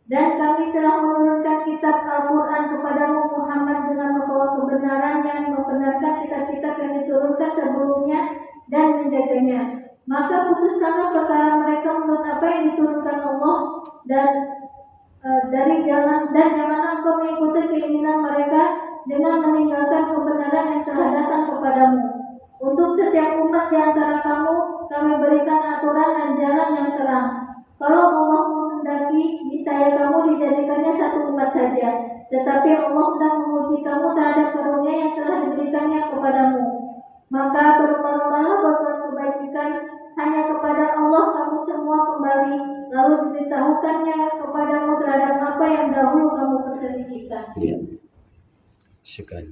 Dan kami telah menurunkan kitab Al-Quran kepadamu Muhammad dengan membawa kebenaran yang membenarkan kitab-kitab yang diturunkan sebelumnya dan menjaganya. Maka putuskanlah perkara mereka menurut apa yang diturunkan Allah dan janganlah engkau mengikuti keinginan mereka dengan meninggalkan kebenaran yang telah datang kepadamu. Untuk setiap umat di antara kamu, kami berikan aturan dan jalan yang terang. Kalau Allah menghendaki, niscaya kamu dijadikannya satu umat saja. Tetapi Allah hendak menguji kamu terhadap karunia yang telah diberikannya kepadamu. Maka berlomba-lombalah berbuat kebajikan, hanya kepada Allah kamu semua kembali, lalu diberitahukannya kepadamu terhadap apa yang dahulu kamu perselisihkan. Iya. Syukran,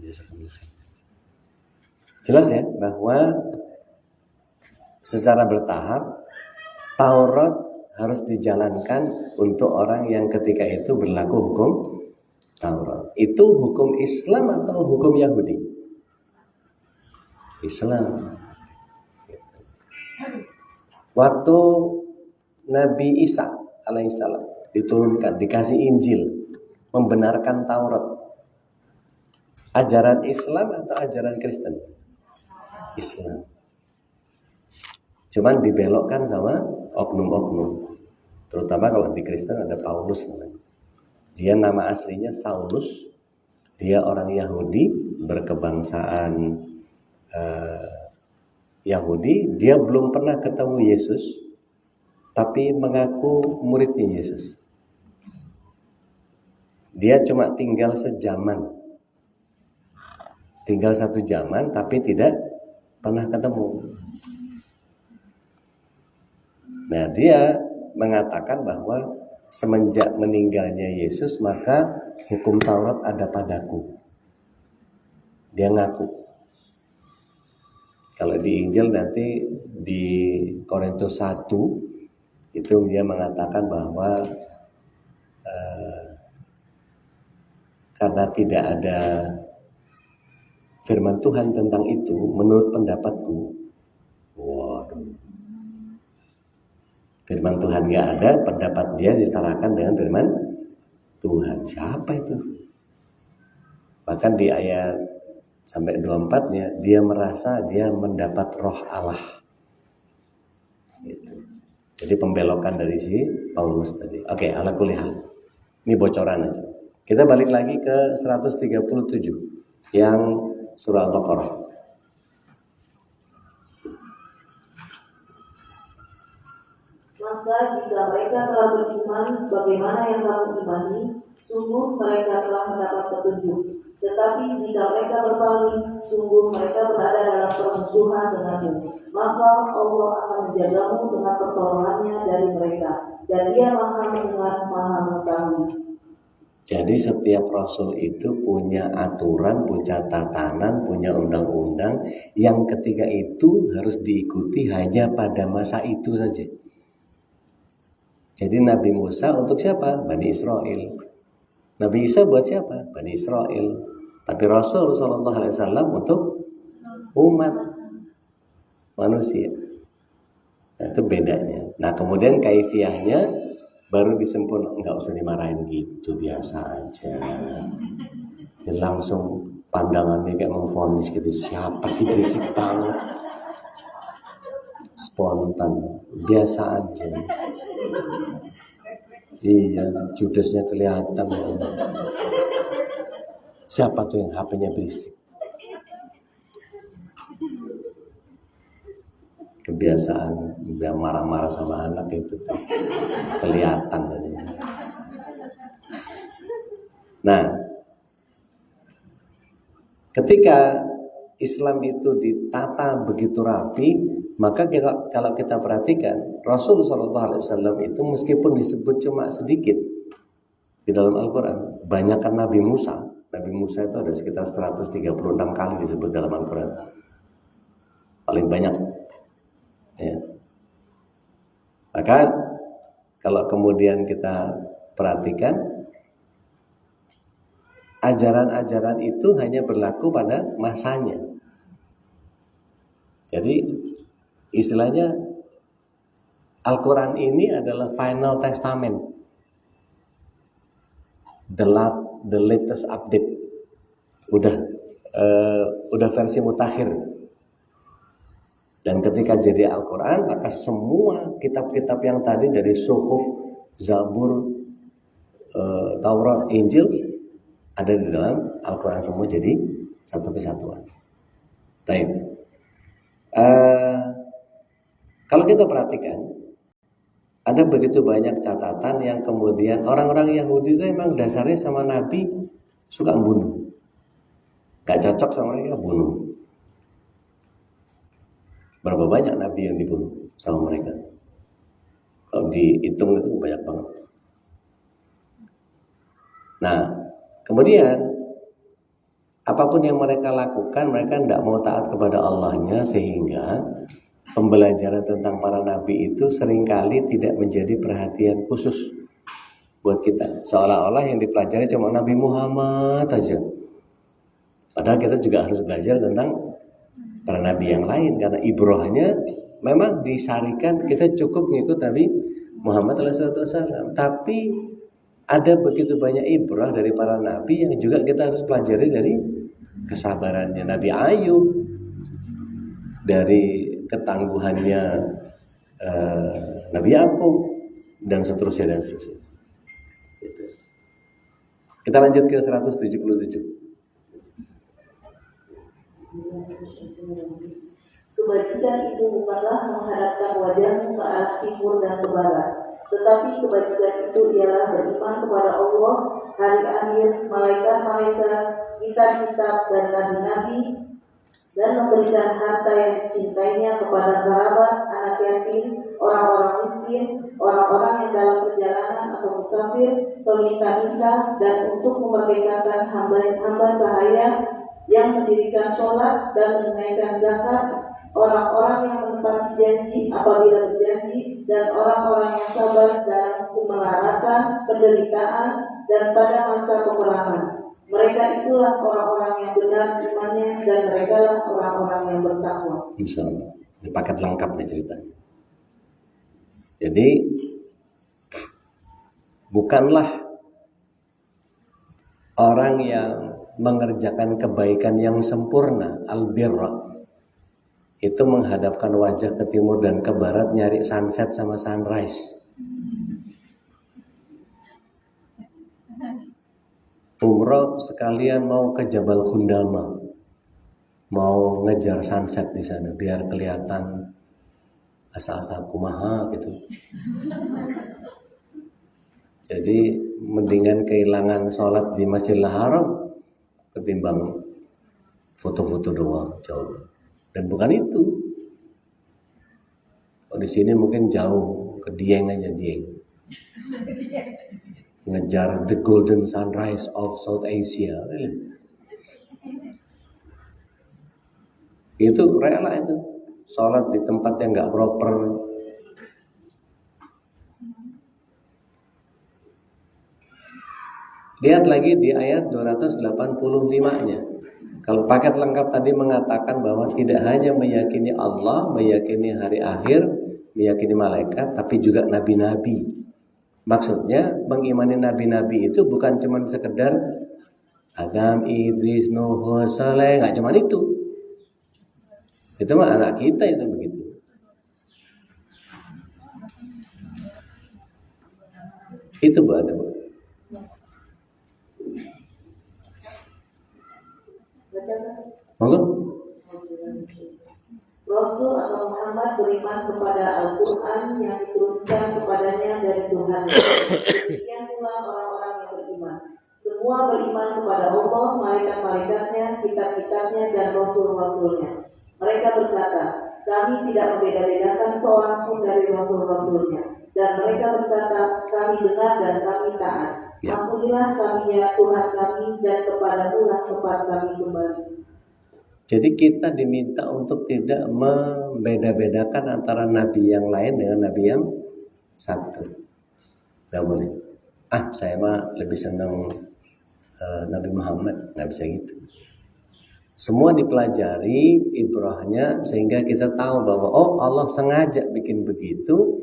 jelas ya bahwa secara bertahap Taurat harus dijalankan untuk orang yang ketika itu berlaku hukum Taurat. Itu hukum Islam atau hukum Yahudi? Islam. Waktu Nabi Isa alaihissalam diturunkan, dikasih Injil, membenarkan Taurat, ajaran Islam atau ajaran Kristen? Islam. cuman dibelokkan sama oknum-oknum. Terutama kalau di Kristen ada Paulus namanya. Dia nama aslinya Saulus. Dia orang Yahudi berkebangsaan Yahudi. Dia belum pernah ketemu Yesus, tapi mengaku muridnya Yesus. Dia cuma tinggal sejaman, tinggal satu zaman, tapi tidak pernah ketemu. Nah, dia mengatakan bahwa semenjak meninggalnya Yesus, maka hukum Taurat ada padaku. Dia ngaku. Kalau di Injil nanti di Korintus 1 itu dia mengatakan bahwa karena tidak ada firman Tuhan tentang itu, menurut pendapatku, waduh, firman Tuhan nggak ada, pendapat dia disetarakan dengan firman Tuhan. Siapa itu? Bahkan di ayat sampai 24-nya, dia merasa dia mendapat roh Allah. Gitu. Jadi pembelokan dari si Paulus tadi. Oke, ala kulli hal. Ini bocoran aja. Kita balik lagi ke 137 yang surah Al-Baqarah. Maka jika mereka telah beriman sebagaimana yang kamu imani, sungguh mereka telah mendapat petunjuk. Tetapi jika mereka berpaling, sungguh mereka berada dalam permusuhan denganmu. Maka Allah akan menjagamu dengan pertolongannya dari mereka, dan Dia Maha mendengar, Maha mengetahui. Jadi setiap rasul itu punya aturan, punya tatanan, punya undang-undang yang ketika itu harus diikuti hanya pada masa itu saja. Jadi Nabi Musa untuk siapa? Bani Israel. Nabi Isa buat siapa? Bani Israel. Tapi Rasul Sallallahu Alaihi Wasallam untuk umat manusia. Nah, itu bedanya. Nah, kemudian kaifiahnya baru disempurnakan. Nggak usah dimarahin gitu, biasa aja. Dia langsung pandangannya kayak memvonis gitu. Siapa sih, berisik banget. Spontan, biasa aja. Iya, judesnya kelihatan. Siapa tuh yang HP-nya berisik? Kebiasaan udah marah-marah sama anak itu tuh kelihatan. Nah, ketika Islam itu ditata begitu rapi, maka kalau kita perhatikan Rasulullah SAW itu meskipun disebut cuma sedikit di dalam Al-Quran, banyakkan Nabi Musa. Nabi Musa itu ada sekitar 136 kali disebut dalam Al-Quran, paling banyak. Ya. Maka kalau kemudian kita perhatikan, ajaran-ajaran itu hanya berlaku pada masanya. Jadi istilahnya Al-Quran ini adalah final testament, the latest update, udah versi mutakhir. Dan ketika jadi Al-Quran, maka semua kitab-kitab yang tadi dari Suhuf, Zabur, Taurat, Injil ada di dalam Al-Quran, semua jadi satu kesatuan. Baik. Kalau kita perhatikan, ada begitu banyak catatan yang kemudian orang-orang Yahudi itu emang dasarnya sama Nabi suka membunuh. Gak cocok sama mereka, bunuh. Berapa banyak Nabi yang dibunuh sama mereka? Kalau dihitung itu banyak banget. Nah, kemudian apapun yang mereka lakukan, mereka tidak mau taat kepada Allahnya, sehingga pembelajaran tentang para nabi itu seringkali tidak menjadi perhatian khusus buat kita. Seolah-olah yang dipelajari cuma Nabi Muhammad aja. Padahal kita juga harus belajar tentang para nabi yang lain, karena ibrahnya memang disarikan, kita cukup mengikut Nabi Muhammad SAW. Tapi ada begitu banyak ibrah dari para nabi yang juga kita harus pelajari, dari kesabarannya Nabi Ayub, dari ketangguhannya Nabi Yakub dan seterusnya. Gitu. Kita lanjut ke 177. Kebajikan itu bukanlah menghadapkan wajahmu ke arah timur dan ke barat, tetapi kebajikan itu ialah beriman kepada Allah, hari akhir, malaikat-malaikat, kitab-kitab dan nabi-nabi, dan memberikan harta yang dicintainya kepada kerabat, anak yatim, orang-orang miskin, orang-orang yang dalam perjalanan atau musafir, peminta-minta, dan untuk memerdekakan hamba sahaya yang mendirikan sholat dan menunaikan zakat, orang-orang yang menepati janji apabila berjanji, dan orang-orang yang sabar dalam kemelaratan, penderitaan, dan pada masa peperangan. Mereka itulah orang-orang yang benar imannya, dan mereka lah orang-orang yang bertakwa. Insyaallah. Ini paket lengkap nih ceritanya. Jadi bukanlah orang yang mengerjakan kebaikan yang sempurna, albirra, itu menghadapkan wajah ke timur dan ke barat nyari sunset sama sunrise. Umroh sekalian mau ke Jabal Khundama, mau ngejar sunset di sana biar kelihatan asa-asa kumaha gitu. Jadi mendingan kehilangan sholat di Masjidil Haram ketimbang foto-foto doang, coba. Dan bukan itu. Kalau di sini mungkin jauh ke Dieng aja, Dieng. Ngejar the golden sunrise of South Asia. Itu rela itu. Sholat di tempat yang nggak proper. Lihat lagi di ayat 285-nya. Kalau paket lengkap tadi mengatakan bahwa tidak hanya meyakini Allah, meyakini hari akhir, meyakini malaikat, tapi juga nabi-nabi. Maksudnya mengimani nabi-nabi itu bukan cuma sekedar Adam, Idris, Nuh, Saleh, nggak cuma itu. Itu mah anak kita itu begitu. Itu ada. Monggo. Rasul atau Muhammad beriman kepada Al-Quran yang diturunkan kepadanya dari Tuhan. Demikian pula orang-orang yang beriman. Semua beriman kepada Allah, malaikat-malaikatnya, kitab-kitabnya, dan rasul-rasulnya. Mereka berkata, kami tidak membeda-bedakan seorang pun dari rasul-rasulnya. Dan mereka berkata, kami dengar dan kami taat. Ampunilah kami ya Tuhan kami, dan kepadamu lah tempat kami kembali. Jadi kita diminta untuk tidak membeda-bedakan antara nabi yang lain dengan nabi yang satu. Tidak boleh. Saya mah lebih senang Nabi Muhammad. Nggak bisa gitu. Semua dipelajari ibrahnya sehingga kita tahu bahwa Allah sengaja bikin begitu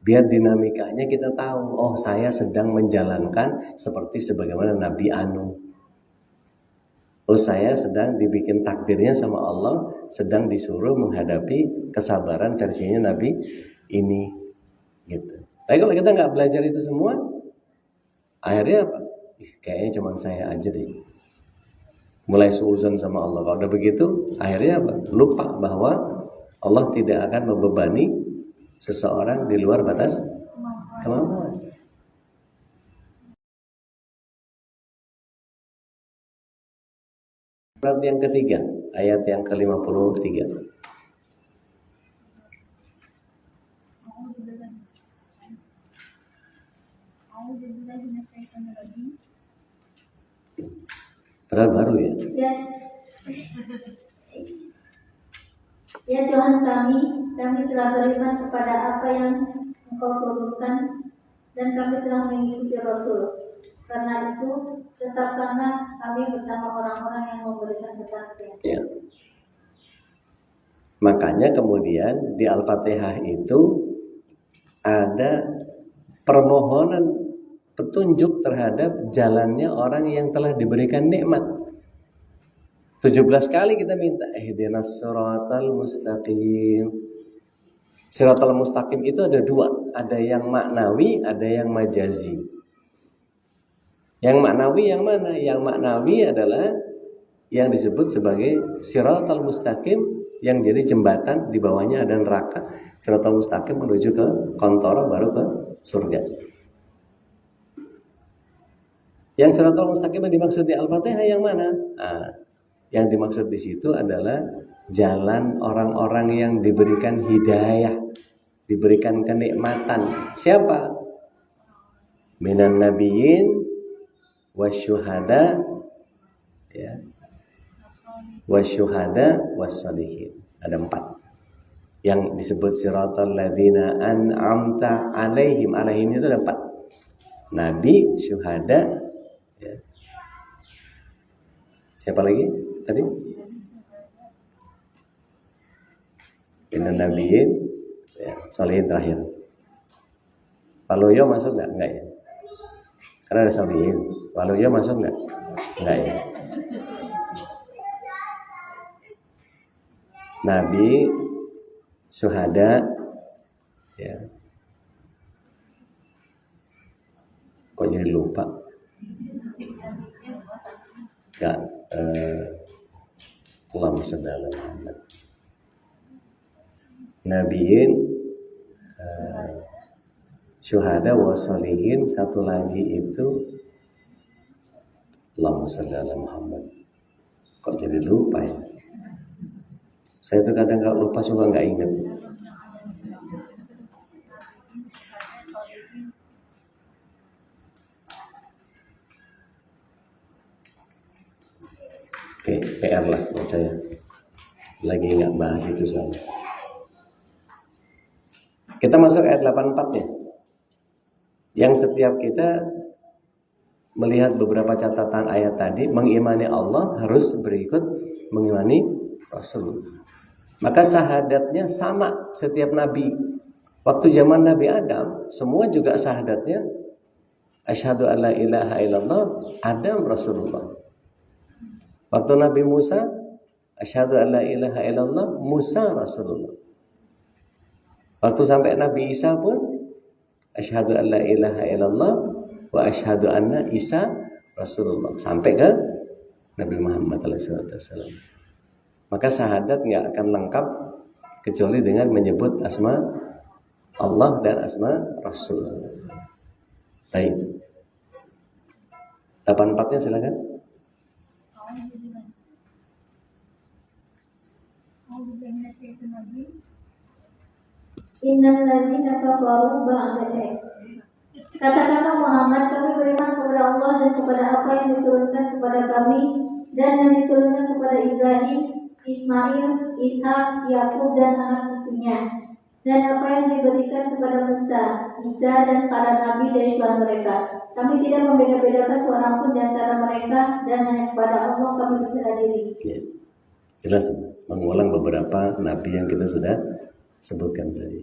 biar dinamikanya kita tahu. Saya sedang menjalankan seperti sebagaimana Nabi Anu. Saya sedang dibikin takdirnya sama Allah, sedang disuruh menghadapi kesabaran versinya Nabi ini, gitu. Tapi kalau kita nggak belajar itu semua, akhirnya apa? Kayaknya cuma saya aja deh. Mulai suuzon sama Allah. Kalau udah begitu, akhirnya apa? Lupa bahwa Allah tidak akan membebani seseorang di luar batas kemampuan. Surat yang ketiga, ayat yang ke-53. Padahal baru ya. Ya Tuhan kami telah beriman kepada apa yang Engkau turunkan, dan kami telah mengikuti Rasul. Karena itu, tetapkanlah kami bersama orang-orang yang memberikan kesaksian. Ya. Makanya kemudian di Al-Fatihah itu ada permohonan petunjuk terhadap jalannya orang yang telah diberikan nikmat. 17 kali kita minta ihdinas siratal mustaqim. Siratal mustaqim itu ada dua, ada yang maknawi, ada yang majazi. Yang maknawi yang mana? Yang maknawi adalah yang disebut sebagai siratal mustaqim, yang jadi jembatan, di bawahnya ada neraka. Siratal mustaqim menuju ke Qantara, baru ke surga. Yang siratal mustaqim yang dimaksud di Al-Fatihah yang mana? Yang dimaksud di situ adalah jalan orang-orang yang diberikan hidayah, diberikan kenikmatan. Siapa? Minan nabiyyin wasyuhada, ya, wasyuhada wassalihin. Ada 4 yang disebut siratal ladzina an'amta alaihim. Alaihim itu ada 4. Nabi, syuhada, ya. Siapa lagi tadi? Minan nabiyyin, ya, sholihin terakhir. Waluyo masuk nggak? Enggak ya? Karena ada sholihin. Waluyo masuk nggak? Enggak ya? Nabi, syuhada, ya. Kok jadi lupa? Enggak. Allahumma shalli ala Muhammad. Nabiin, syuhada wa sholihin. Satu lagi itu Allahumma shalli ala Muhammad. Kok jadi lupa ya? Saya tuh kadang kalau lupa suka nggak ingat. Oke, PR lah buat saya. Lagi nggak bahas itu soalnya. Kita masuk ayat 84 ya. Yang setiap kita melihat beberapa catatan ayat tadi, mengimani Allah harus berikut mengimani Rasul. Maka syahadatnya sama setiap nabi. Waktu zaman Nabi Adam, semua juga syahadatnya asyhadu alla ilaha illallah Adam Rasulullah. Waktu Nabi Musa, asyhadu alla ilaha illallah Musa Rasulullah. Waktu sampai Nabi Isa pun, asyhadu alla ilaha illallah wa asyhadu anna Isa Rasulullah. Sampai ke Nabi Muhammad SAW. Maka syahadat nggak akan lengkap kecuali dengan menyebut asma Allah dan asma Rasul. Baik. 84-nya silakan. Innal ladzina kafaru ba'da. Katakanlah Muhammad, kami beriman kepada Allah dan kepada apa yang diturunkan kepada kami dan yang diturunkan kepada Ibrahim, Ismail, Ishak, Yakub dan anak cucunya, dan apa yang diberikan kepada Musa, Isa dan para nabi dari Tuhan mereka. Kami tidak membeda-bedakan seorang pun di antara mereka, dan hanya kepada Allah kami berserah diri. Ya. Jelas mengulang beberapa nabi yang kita sudah sebutkan tadi.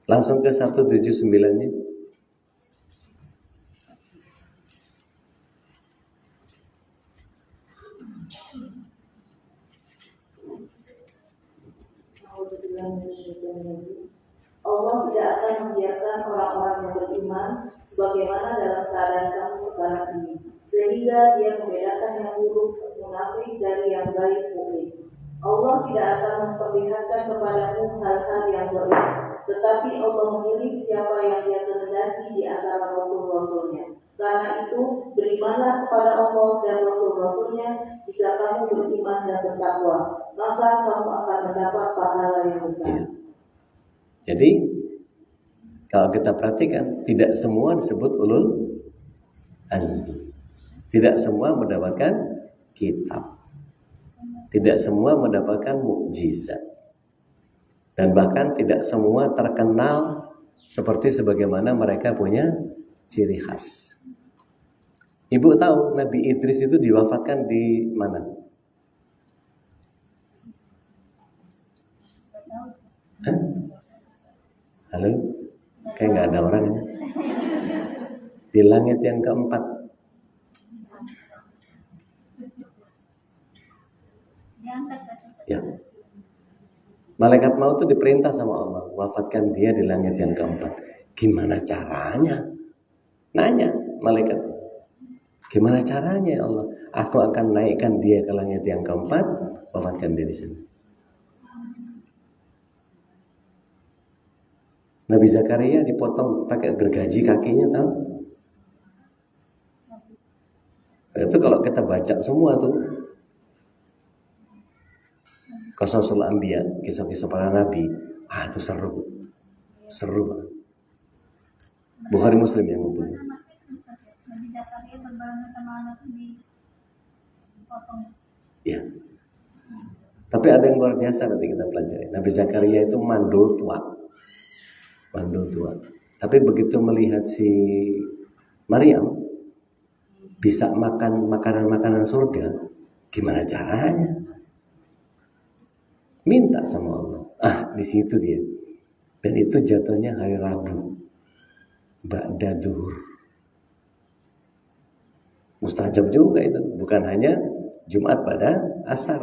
Langsung ke 179-nya. Allah tidak akan membiarkan orang-orang yang beriman sebagaimana dalam keadaan kamu sekarang ini, sehingga Dia membedakan yang buruk munafik dari yang baik mukmin. Allah tidak akan memperlihatkan kepadamu hal-hal yang buruk, tetapi Allah memilih siapa yang Dia kehendaki di antara rasul-rasulnya. Karena itu, berimanlah kepada Allah dan rasul-rasulnya. Jika kamu beriman dan bertakwa, maka kamu akan mendapat pahala yang besar. Ya. Jadi kalau kita perhatikan, tidak semua disebut ulul azmi. Tidak semua mendapatkan kitab. Tidak semua mendapatkan mukjizat. Dan bahkan tidak semua terkenal seperti sebagaimana mereka punya ciri khas. Ibu tahu Nabi Idris itu diwafatkan di mana? Hah? Halo? Kayak nggak ada orangnya. Di langit yang keempat. diangkat kan? Ya. Malaikat maut itu diperintah sama Allah, wafatkan dia di langit yang keempat. Gimana caranya? Nanya malaikat. Gimana caranya ya Allah? Aku akan naikkan dia ke langit yang keempat, wafatkan dia di sana. Nabi Zakaria dipotong pakai gergaji kakinya, tahu? Itu kalau kita baca semua tuh Qasasul Anbiya, kisah-kisah para nabi, itu seru banget. Bukhari Muslim yang ngumpulin. Nabi Zakaria berbarengan sama anaknya dipotong. Ya. Tapi ada yang luar biasa nanti kita pelajari. Nabi Zakaria itu mandul tua. Tapi begitu melihat si Maryam bisa makan makanan-makanan surga, gimana caranya? Minta sama Allah. Di situ dia. Dan itu jatuhnya hari Rabu, ba'da duhur. Mustajab juga itu. Bukan hanya Jumat pada asar,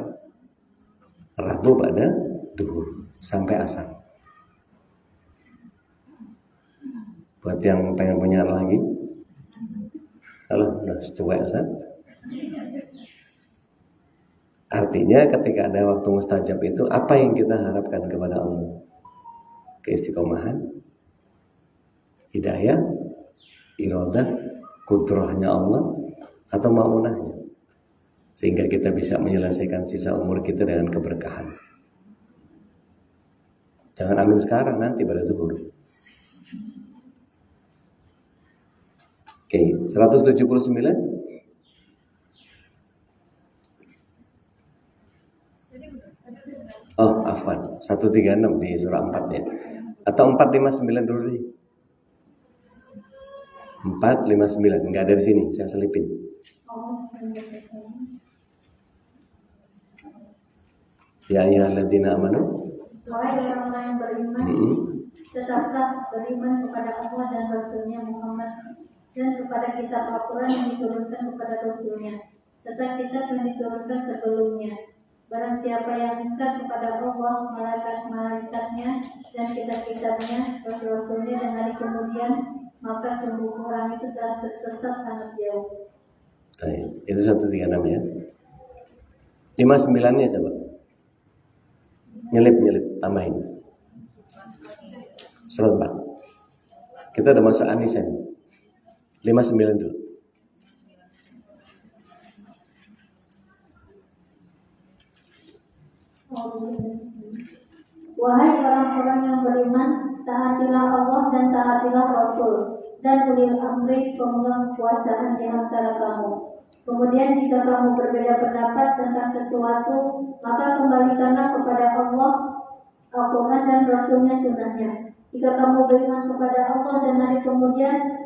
Rabu pada duhur sampai asar. Buat yang pengen punya lagi, kalau udah setua Ustaz. Artinya ketika ada waktu mustajab itu, apa yang kita harapkan kepada Allah? Keistiqomahan, hidayah, iradah, kudrahnya Allah, atau ma'unahnya, sehingga kita bisa menyelesaikan sisa umur kita dengan keberkahan. Jangan amin sekarang, nanti pada duhur. Oke, 179. Afwan, 136 di surah 4 ya. Atau 459 dulu nih. 459, enggak ada di sini, saya selipin. Ya ayyuhalladzina amanu. Wahai orang-orang yang beriman, tetaplah beriman kepada Allah dan Rasulnya Muhammad dan kepada kitab Al-Quran yang diturunkan kepada Rasulnya, serta kitab yang diturunkan sebelumnya. Barang siapa yang ingkar kepada Allah, malaikat-malaikatnya, dan kitab-kitabnya, Rasul-Rasulnya, dan hari kemudian, maka sungguh orang itu telah tersesat sangat jauh. Itu 136 ya. 59-nya coba. Nyelip, tambahin. Surat 4. Kita udah masuk An-Nisa nih. 59 dulu. Wahai orang-orang yang beriman, taatilah Allah dan taatilah Rasul dan ulil amri pemegang kekuasaan di antara kamu. Kemudian jika kamu berbeda pendapat tentang sesuatu, maka kembalikanlah kepada Allah, Al-Quran dan Rasulnya sunnahnya. Jika kamu beriman kepada Allah dan hari kemudian,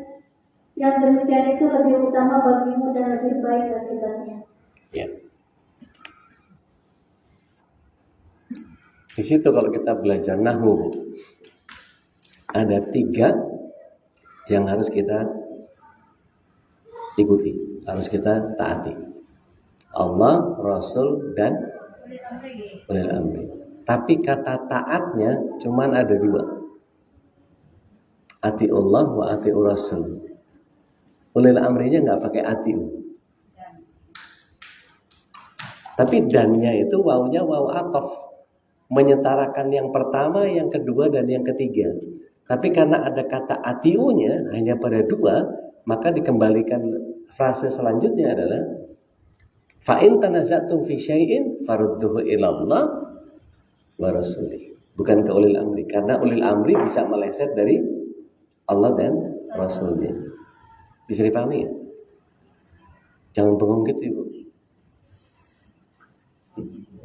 yang demikian itu lebih utama bagimu dan lebih baik akibatnya. Ya. Di situ kalau kita belajar nahwu, ada 3 yang harus kita ikuti, harus kita taati. Allah, Rasul, dan ulil amri. Tapi kata taatnya cuman ada 2. Atiullah wa atiur Rasul. Ulil amrinya nggak pakai atiu. Tapi dannya itu wawunya waw atof, menyetarakan yang pertama, yang kedua, dan yang ketiga. Tapi karena ada kata atiunya hanya pada 2, maka dikembalikan frase selanjutnya adalah fa in tanaza'tum fi syai'in farudduhu ilallah wa rasulih. Bukan ke ulil amri, karena ulil amri bisa meleset dari Allah dan Rasulnya. Bisa dipahami ya? Jangan bengong gitu Ibu.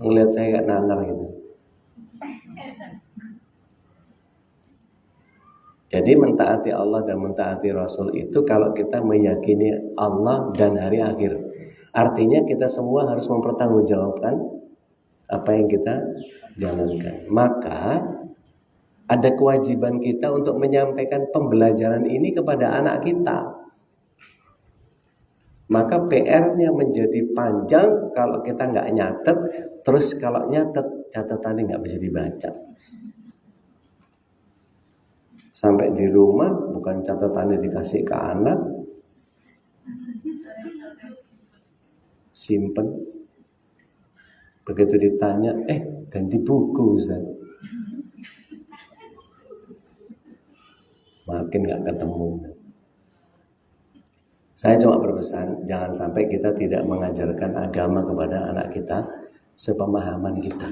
Ngelihat saya kayak nanar gitu. Jadi mentaati Allah dan mentaati Rasul itu kalau kita meyakini Allah dan hari akhir. Artinya kita semua harus mempertanggungjawabkan apa yang kita jalankan. Maka ada kewajiban kita untuk menyampaikan pembelajaran ini kepada anak kita. Maka PR-nya menjadi panjang kalau kita nggak nyatet, terus kalau nyatet catatannya nggak bisa dibaca. Sampai di rumah bukan catatannya dikasih ke anak, simpen. Begitu ditanya, ganti buku Ustaz. Makin nggak ketemu. Saya cuma berpesan, jangan sampai kita tidak mengajarkan agama kepada anak kita sepemahaman kita.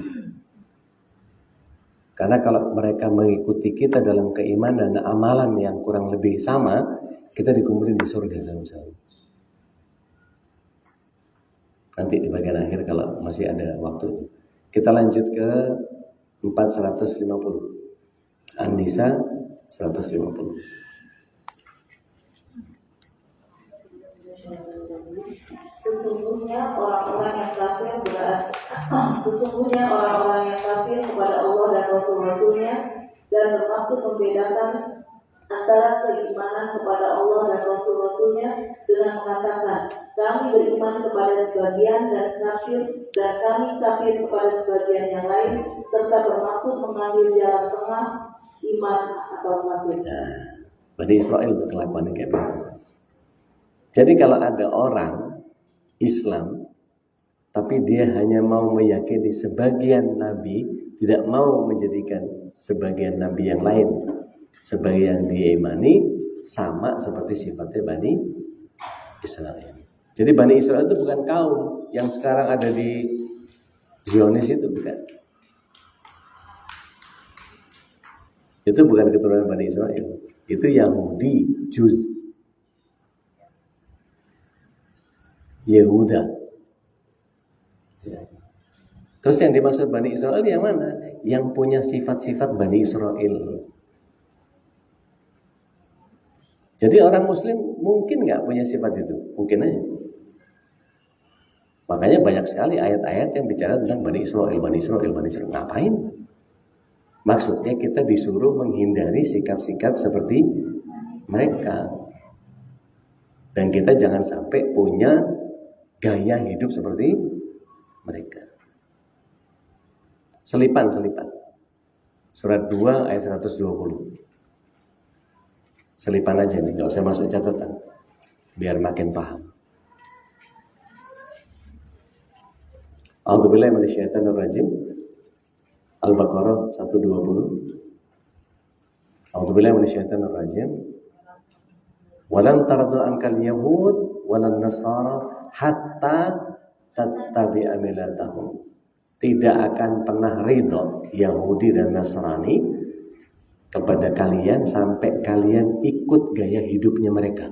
Karena kalau mereka mengikuti kita dalam keimanan dan amalan yang kurang lebih sama, kita dikumpulin di surga sama-sama. Nanti di bagian akhir kalau masih ada waktunya. Kita lanjut ke 450. An-Nisa 150. Sesungguhnya orang-orang yang kafir kepada Allah dan Rasul-Rasulnya dan bermaksud membedakan antara keimanan kepada Allah dan Rasul-Rasulnya dengan mengatakan kami beriman kepada sebagian dan kami kafir kepada sebagian yang lain, serta bermaksud mengambil jalan tengah iman atau kafir. Bani Israel berkelakuan kayak begitu. Jadi kalau ada orang Islam tapi dia hanya mau meyakini sebagian nabi, tidak mau menjadikan sebagian nabi yang lain sebagai yang diimani, sama seperti sifatnya Bani Israel. Jadi Bani Israel itu bukan kaum yang sekarang ada di Zionis, itu bukan. Itu bukan keturunan Bani Israel. Itu Yahudi, Juz, Yehuda. Ya. Terus yang dimaksud Bani Israel yang mana? Yang punya sifat-sifat Bani Israel. Jadi orang Muslim mungkin nggak punya sifat itu, mungkin aja. Makanya banyak sekali ayat-ayat yang bicara tentang Bani Israel, Bani Israel, Bani Israel. Ngapain? Maksudnya kita disuruh menghindari sikap-sikap seperti mereka. Dan kita jangan sampai punya gaya hidup seperti mereka. Selipan. Surat 2 ayat 120. Selipan aja nih, nggak usah masuk catatan, biar makin paham. A'udzubillahi minasyaitonir rajim. Al-Baqarah 120. A'udzubillahi minasyaitonir rajim. Walan tarda ankal yahud walan nasara hatta tattabi'a millatahum. Tidak akan pernah ridho Yahudi dan Nasrani kepada kalian sampai kalian ikut gaya hidupnya mereka.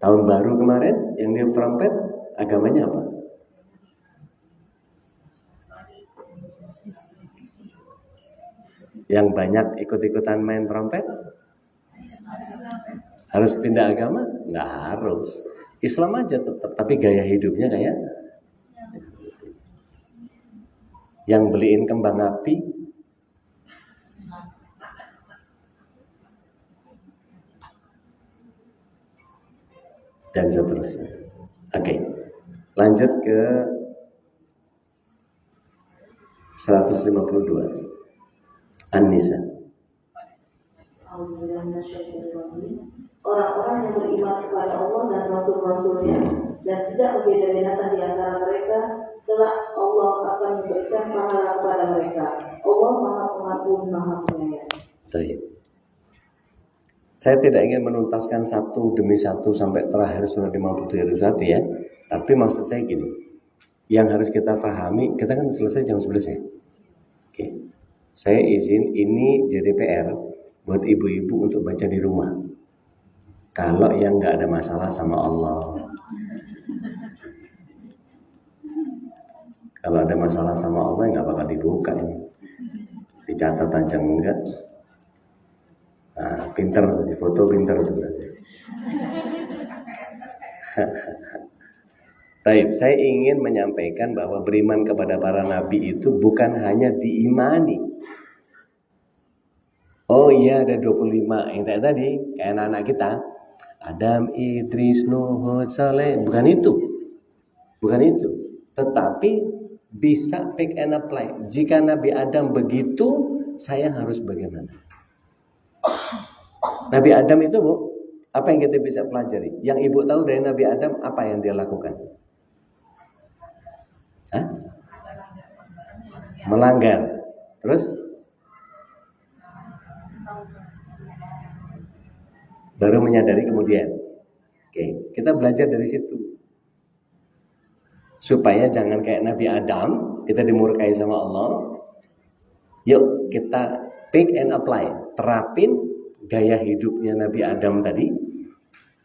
Tahun baru kemarin yang niup trompet agamanya apa? Yang banyak ikut-ikutan main trompet harus pindah agama? Nggak harus. Islam aja tetap, tapi gaya hidupnya kayak yang beliin kembang api dan seterusnya. Oke. Lanjut ke 152. An-Nisa. Orang-orang yang beriman kepada Allah dan Rasul-Rasulnya dan tidak membeda-bedakan di antara mereka, kelak Allah akan memberikan pahala kepada mereka. Allah Maha Pengampun, Maha Penyayang. Baik. Saya tidak ingin menuntaskan satu demi satu sampai terakhir surat 51 ya. Tapi maksud saya gini, yang harus kita pahami, kita kan selesai jam 11 ya. Oke. Saya izin ini jadi PR buat ibu-ibu untuk baca di rumah. Kalau yang nggak ada masalah sama Allah. Kalau ada masalah sama Allah nggak bakal dibuka ini. Dicatat aja enggak. Nah, pinter, di foto pinter tuh. Baik, saya ingin menyampaikan bahwa beriman kepada para nabi itu bukan hanya diimani. Oh iya ada 25 yang tadi kayak anak-anak kita. Adam, Idris, Nuh, Hud, Saleh, bukan itu. Tetapi bisa pick and apply. Jika Nabi Adam begitu, saya harus bagaimana? Nabi Adam itu, Bu, apa yang kita bisa pelajari? Yang Ibu tahu dari Nabi Adam, apa yang dia lakukan? Hah? Melanggar. Terus? Baru menyadari kemudian. Oke, kita belajar dari situ. Supaya jangan kayak Nabi Adam, kita dimurkai sama Allah. Yuk kita pick and apply. Terapin gaya hidupnya Nabi Adam tadi.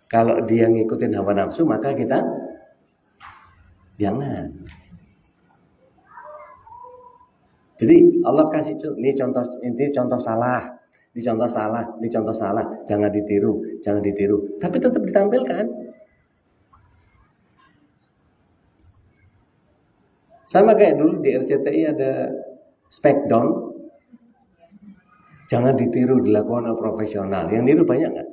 Kalau dia ngikutin hawa nafsu, maka kita jangan. Jadi Allah kasih ini contoh salah. Ini contoh salah, jangan ditiru. Tapi tetap ditampilkan. Sama kayak dulu di RCTI ada Smackdown, jangan ditiru, dilakukan oleh profesional. Yang niru banyak nggak?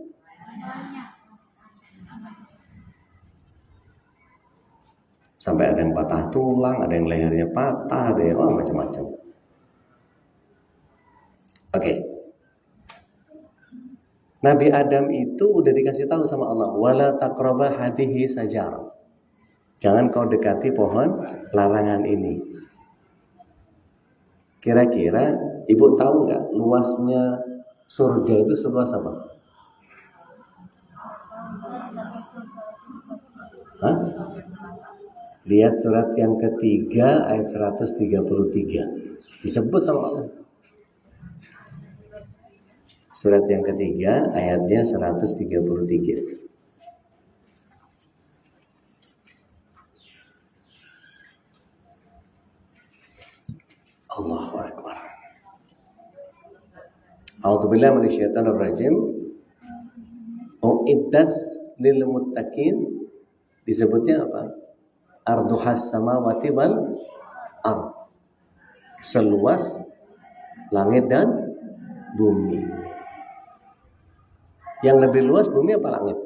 Sampai ada yang patah tulang, ada yang lehernya patah, ada yang macam-macam. Oke. Nabi Adam itu udah dikasih tahu sama Allah, wala taqraba hadhihi sajar. Jangan kau dekati pohon larangan ini. Kira-kira Ibu tahu nggak luasnya surga itu seluas apa? Hah? Lihat surat yang ketiga ayat 133. Disebut sama Allah. Surat yang ketiga ayatnya 133. Allahu Akbar. A'udzubillahi minasyaitonir rajim. Uiddat lil muttaqin. Disebutnya apa? Arduhas samawati wal ard. Seluas langit dan bumi. Yang lebih luas bumi apa langit?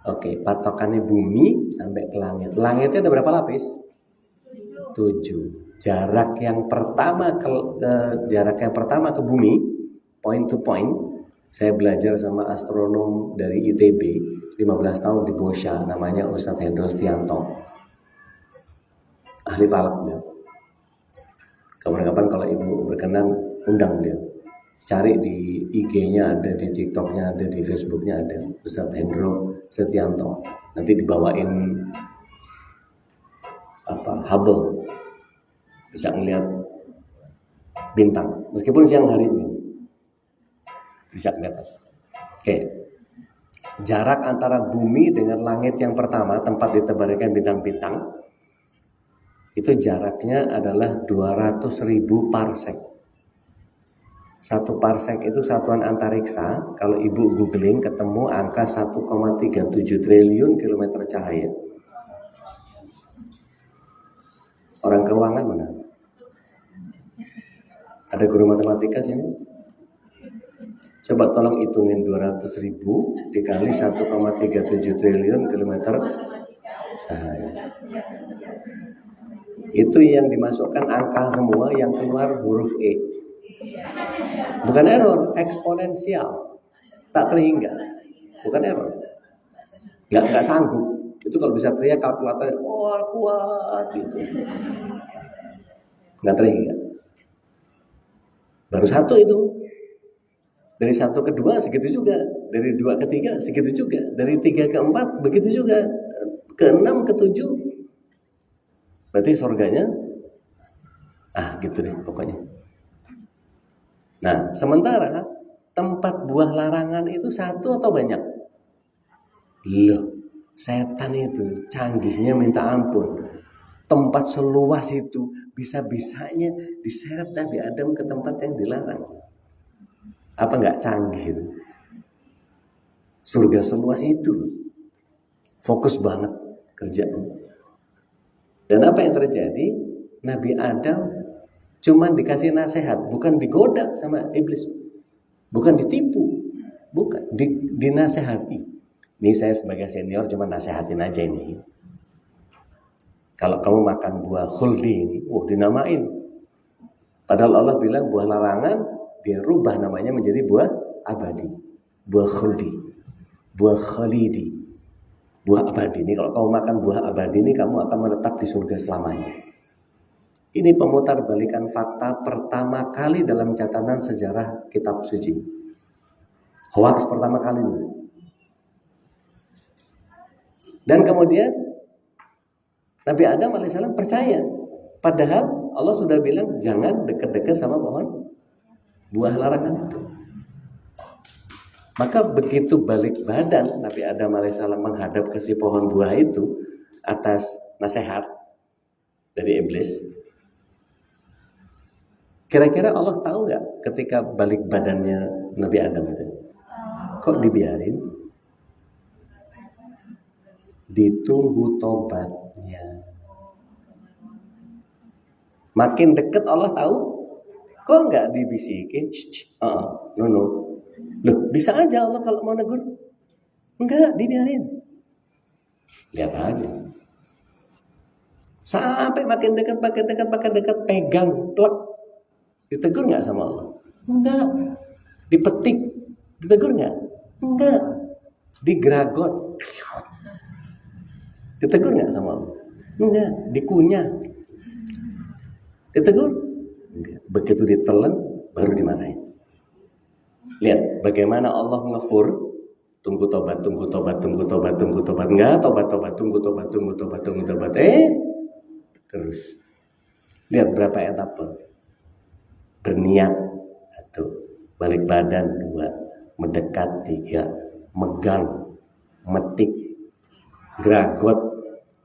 Oke, patokannya bumi sampai ke langit. Langitnya ada berapa lapis? 7. Jarak yang pertama ke bumi, point to point. Saya belajar sama astronom dari ITB 15 tahun di Boscha, namanya Ustadz Hendro Stianto. Ahli falak beliau. Kapan-kapan kalau Ibu berkenan undang beliau. Cari di IG-nya ada, di TikTok-nya ada, di Facebook-nya ada, Ustadz Hendro Stianto. Nanti dibawain Hubble, bisa ngelihat bintang, meskipun siang hari ini bisa kelihatan. Oke. Jarak antara bumi dengan langit yang pertama, tempat ditebarkan bintang-bintang, itu jaraknya adalah 200.000 parsec. 1 parsec itu satuan antariksa. Kalau Ibu googling ketemu angka 1,37 triliun kilometer cahaya. Orang keuangan mana? Ada guru matematika sini? Coba tolong hitungin 200.000 dikali 1,37 triliun kilometer cahaya. Itu yang dimasukkan angka semua, yang keluar huruf E. Bukan error, eksponensial. Tak terhingga. Bukan error. Nggak sanggup. Itu kalau bisa teriak kalkulator, kuat gitu. Nggak terhingga. Baru 1 itu. Dari 1 ke 2 segitu juga. Dari 2 ke 3 segitu juga. Dari 3 ke 4 begitu juga. Ke 6 ke 7. Berarti surganya gitu deh pokoknya. Nah, sementara tempat buah larangan itu 1 atau banyak? Loh, setan itu canggihnya minta ampun. Tempat seluas itu bisa-bisanya diseret Nabi Adam ke tempat yang dilarang. Apa nggak canggih itu? Surga seluas itu. Fokus banget kerjaan. Dan apa yang terjadi? Nabi Adam cuman dikasih nasihat, bukan digoda sama iblis, bukan ditipu, bukan dinasehati. Ini saya sebagai senior cuma nasehatin aja ini. Kalau kamu makan buah khuldi ini, dinamain. Padahal Allah bilang buah larangan, dia rubah namanya menjadi buah abadi. Buah khuldi, buah khalidi, buah abadi. Ini kalau kamu makan buah abadi ini, kamu akan menetap di surga selamanya. Ini pemutarbalikan fakta pertama kali dalam catatan sejarah kitab suci. Hoax pertama kali ini. Dan kemudian Nabi Adam alaihissalam percaya. Padahal Allah sudah bilang jangan dekat-dekat sama pohon buah larangan itu. Maka begitu balik badan Nabi Adam alaihissalam menghadap ke si pohon buah itu atas nasihat dari iblis. Kira-kira Allah tahu nggak ketika balik badannya Nabi Adam itu? Kok dibiarin? Ditunggu tobatnya. Makin dekat Allah tahu. Kok nggak dibisikin? No. Loh, bisa aja Allah kalau mau negur. Enggak, dibiarin. Lihat aja. Sampai makin dekat, pegang, plek. Ditegur nggak sama Allah? Enggak. Dipetik, ditegur nggak? Enggak. Digeragot, ditegur nggak sama Allah? Enggak. Dikunyah, ditegur? Enggak. Begitu ditelan, baru dimarahin. Lihat bagaimana Allah ngefur. Tunggu tobat. Enggak, tobat. Tunggu tobat. Terus. Lihat berapa etapa. Berniat 1, balik badan 2, mendekat 3, megang, metik, geragot,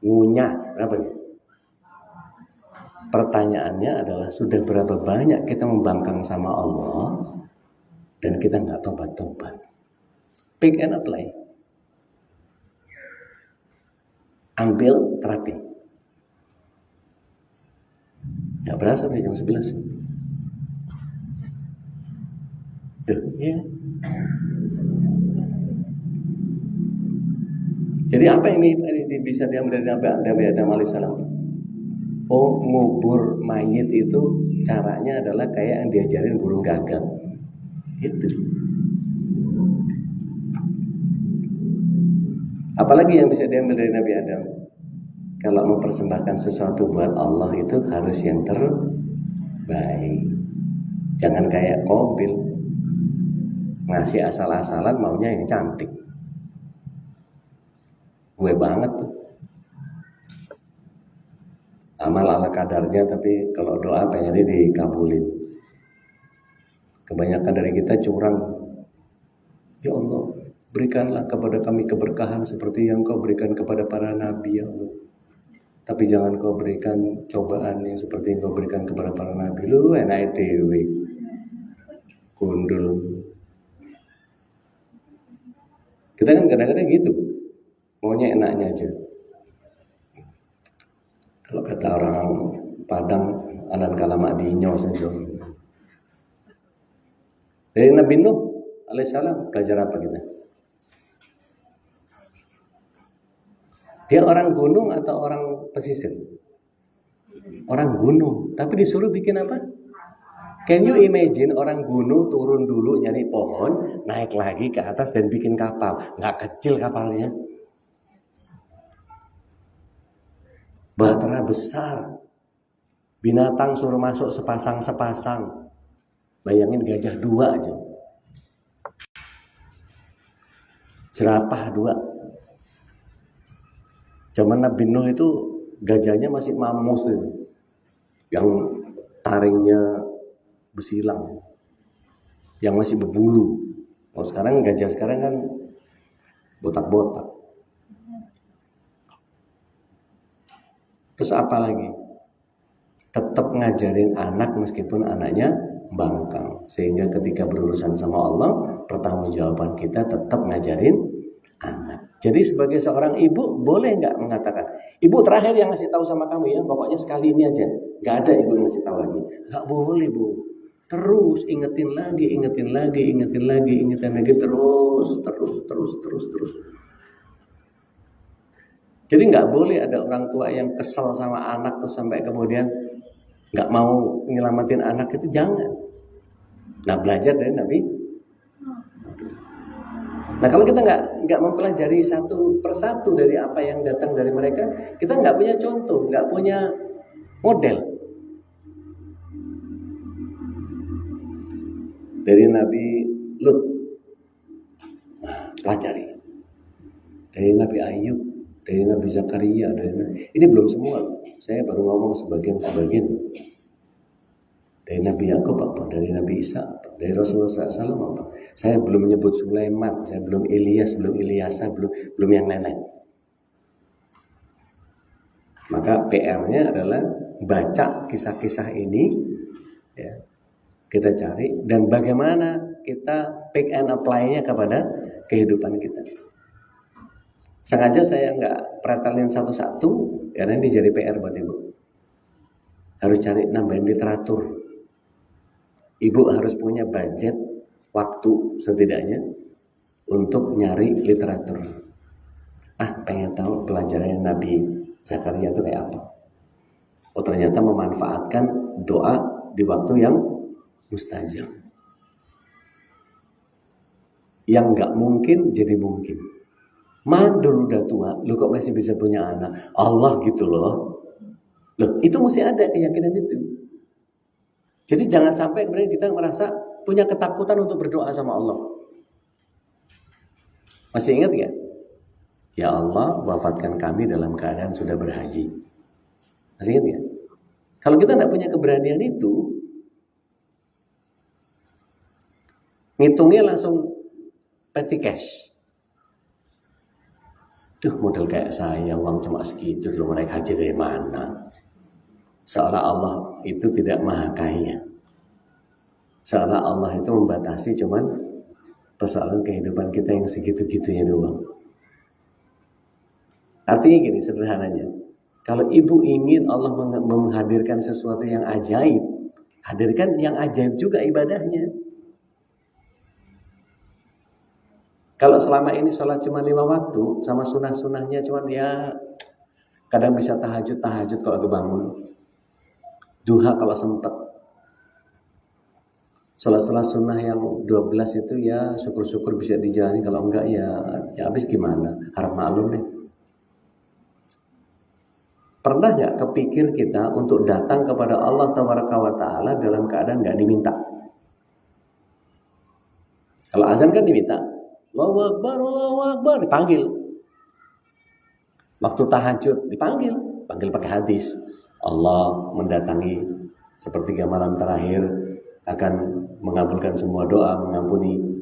ngunyah. Berapa nih? Pertanyaannya adalah sudah berapa banyak kita membangkang sama Allah dan kita nggak tobat. Pick and apply. Ambil terapi. Nggak berasa nih jam 11. Tuh, ya. Jadi apa yang ini bisa diambil dari Nabi Adam alaihissalam? Ngubur mayit itu caranya adalah kayak yang diajarin burung gagak. Itu. Apalagi yang bisa diambil dari Nabi Adam? Kalau mempersembahkan sesuatu buat Allah itu harus yang terbaik. Jangan kayak Qabil ngasih asal-asalan, maunya yang cantik. Gue banget tuh. Amal ala kadarnya, tapi kalau doa pengennya dikabulin. Kebanyakan dari kita curang. Ya Allah, berikanlah kepada kami keberkahan seperti yang Kau berikan kepada para nabi, ya Allah. Tapi jangan Kau berikan cobaan yang seperti yang Kau berikan kepada para nabi. Lu enak dewe. Kundul. Kita kan kadang-kadang gitu. Maunya enaknya aja. Kalau kata orang Padang, anan kalamak dinyo saja. Dari Nabi Nuh alaihissalam belajar apa kita? Dia orang gunung atau orang pesisir? Orang gunung, tapi disuruh bikin apa? Can you imagine orang gunung turun dulu nyari pohon, naik lagi ke atas dan bikin kapal? Nggak kecil kapalnya. Bahtera besar. Binatang suruh masuk sepasang-sepasang. Bayangin gajah 2 aja. Jerapah 2. Zaman Nabi Nuh itu gajahnya masih mamus itu. Yang taringnya besilang. Yang masih berbulu. Kalau sekarang gajah sekarang kan botak-botak. Terus apa lagi? Tetap ngajarin anak meskipun anaknya bangkang. Sehingga ketika berurusan sama Allah, pertanggungjawaban kita tetap ngajarin anak. Jadi sebagai seorang ibu boleh nggak mengatakan, ibu terakhir yang ngasih tahu sama kamu ya, pokoknya sekali ini aja. Nggak ada ibu yang ngasih tahu lagi. Nggak boleh bu. Terus ingetin lagi terus. Jadi nggak boleh ada orang tua yang kesel sama anak tuh sampai kemudian nggak mau nyelamatin anak, itu jangan. Nah, belajar dari Nabi. Nah, kalau kita nggak mempelajari satu persatu dari apa yang datang dari mereka, kita nggak punya contoh, nggak punya model. Dari Nabi Lut, pelajari. Dari Nabi Ayub, dari Nabi Zakaria, ini belum semua. Saya baru ngomong sebagian. Dari Nabi Yakub apa? Dari Nabi Isa apa? Dari Rasulullah SAW apa? Saya belum menyebut Sulaiman, saya belum Ilyas, belum Ilyasa, belum yang lain-lain. Maka PR-nya adalah baca kisah-kisah ini, ya, kita cari, dan bagaimana kita pick and apply-nya kepada kehidupan kita. Sengaja saya nggak pretelin satu-satu, karena ini jadi PR buat ibu. Harus cari nambahin literatur. Ibu harus punya budget waktu setidaknya untuk nyari literatur. Pengen tahu pelajaran Nabi Zakaria itu kayak apa? Oh, ternyata memanfaatkan doa di waktu yang mustajab. Yang nggak mungkin jadi mungkin. Mandul udah tua, lu kok masih bisa punya anak? Allah gitu loh. Loh, itu mesti ada keyakinan itu. Jadi jangan sampai kemudian kita merasa punya ketakutan untuk berdoa sama Allah. Masih ingat gak? Ya Allah, wafatkan kami dalam keadaan sudah berhaji. Masih ingat gak? Kalau kita tidak punya keberanian itu, ngitungnya langsung petty cash. Duh, model kayak saya, uang cuma segitu, lu naik haji dari mana? Seolah Allah itu tidak maha kaya. Seolah Allah itu membatasi cuman persoalan kehidupan kita yang segitu-gitunya doang. Artinya gini sederhananya. Kalau ibu ingin Allah menghadirkan sesuatu yang ajaib, hadirkan yang ajaib juga ibadahnya. Kalau selama ini sholat cuma 5 waktu, sama sunah-sunahnya cuma ya kadang bisa tahajud kalau kebangun. Duha kalau sempat. Sholat sunnah yang 12 itu ya syukur-syukur bisa dijalani, kalau enggak ya habis gimana? Harap maklum nih. Pernah nggak kepikir kita untuk datang kepada Allah Ta'ala dalam keadaan nggak diminta? Kalau azan kan diminta. Allahu Akbar, dipanggil. Waktu tahajud dipanggil pakai hadis. Allah mendatangi sepertiga malam terakhir akan mengabulkan semua doa, mengampuni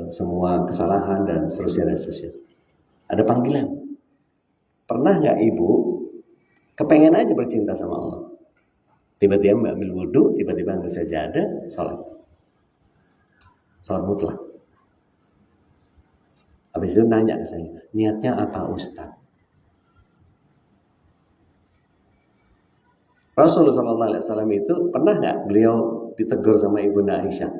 semua kesalahan dan seterusnya. Ada panggilan. Pernah nggak ibu kepengen aja bercinta sama Allah? Tiba-tiba ambil wudhu, tiba-tiba ambil sajadah, sholat mutlak. Habis itu nanya ke saya, niatnya apa Ustaz? Rasulullah SAW itu pernah nggak beliau ditegur sama Ibunda Aisyah?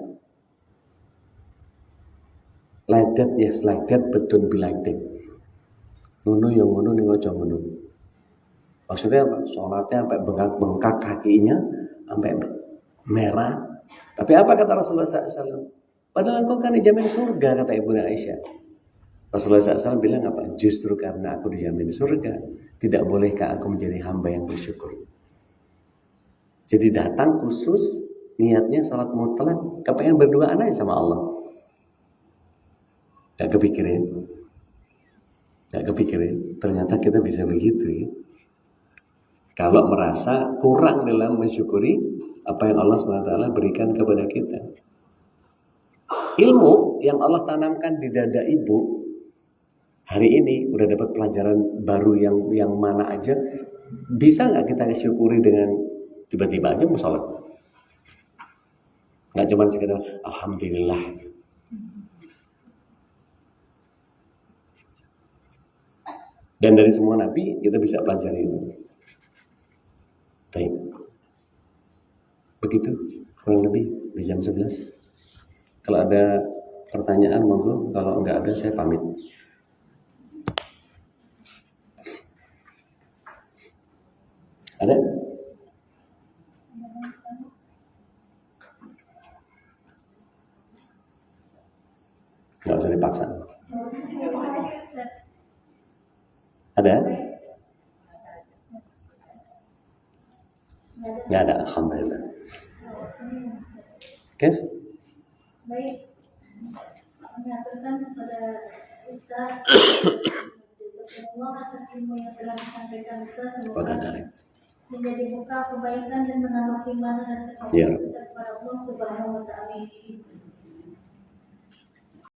Like that, yes like that, but don't be like that. Nunu yang nunu nih ngocok nunu. Maksudnya apa? Sholatnya sampai bengkak kakinya, sampai merah. Tapi apa kata Rasulullah SAW? Padahal engkau kan dijamin surga, kata Ibunda Aisyah. Rasulullah SAW bilang apa? Justru karena aku dijamin surga, tidak bolehkah aku menjadi hamba yang bersyukur? Jadi datang khusus niatnya sholat mutlak, kepengen berduaan aja sama Allah. Gak kepikirin, ternyata kita bisa begitu ya. Kalau merasa kurang dalam mensyukuri apa yang Allah SWT berikan kepada kita. Ilmu yang Allah tanamkan di dada ibu hari ini udah dapat pelajaran baru yang mana aja, bisa nggak kita syukuri dengan tiba-tiba aja mau sholat? Nggak cuma sekedar alhamdulillah. Dan dari semua nabi kita bisa pelajari itu. Baik. Begitu kurang lebih di jam 11. Kalau ada pertanyaan monggo, kalau enggak ada saya pamit. Ada? Nggak usah dipaksa. Ada? Nggak ada, alhamdulillah. Oke? Baik, mengaturkan kepada Ustaz semua atas ilmu yang telah disampaikan Ustaz, semoga menjadi buka kebaikan dan menambah keimanan dan Ya. ketakwaan kita kepada Allah Subhanahu wa Ta'ala.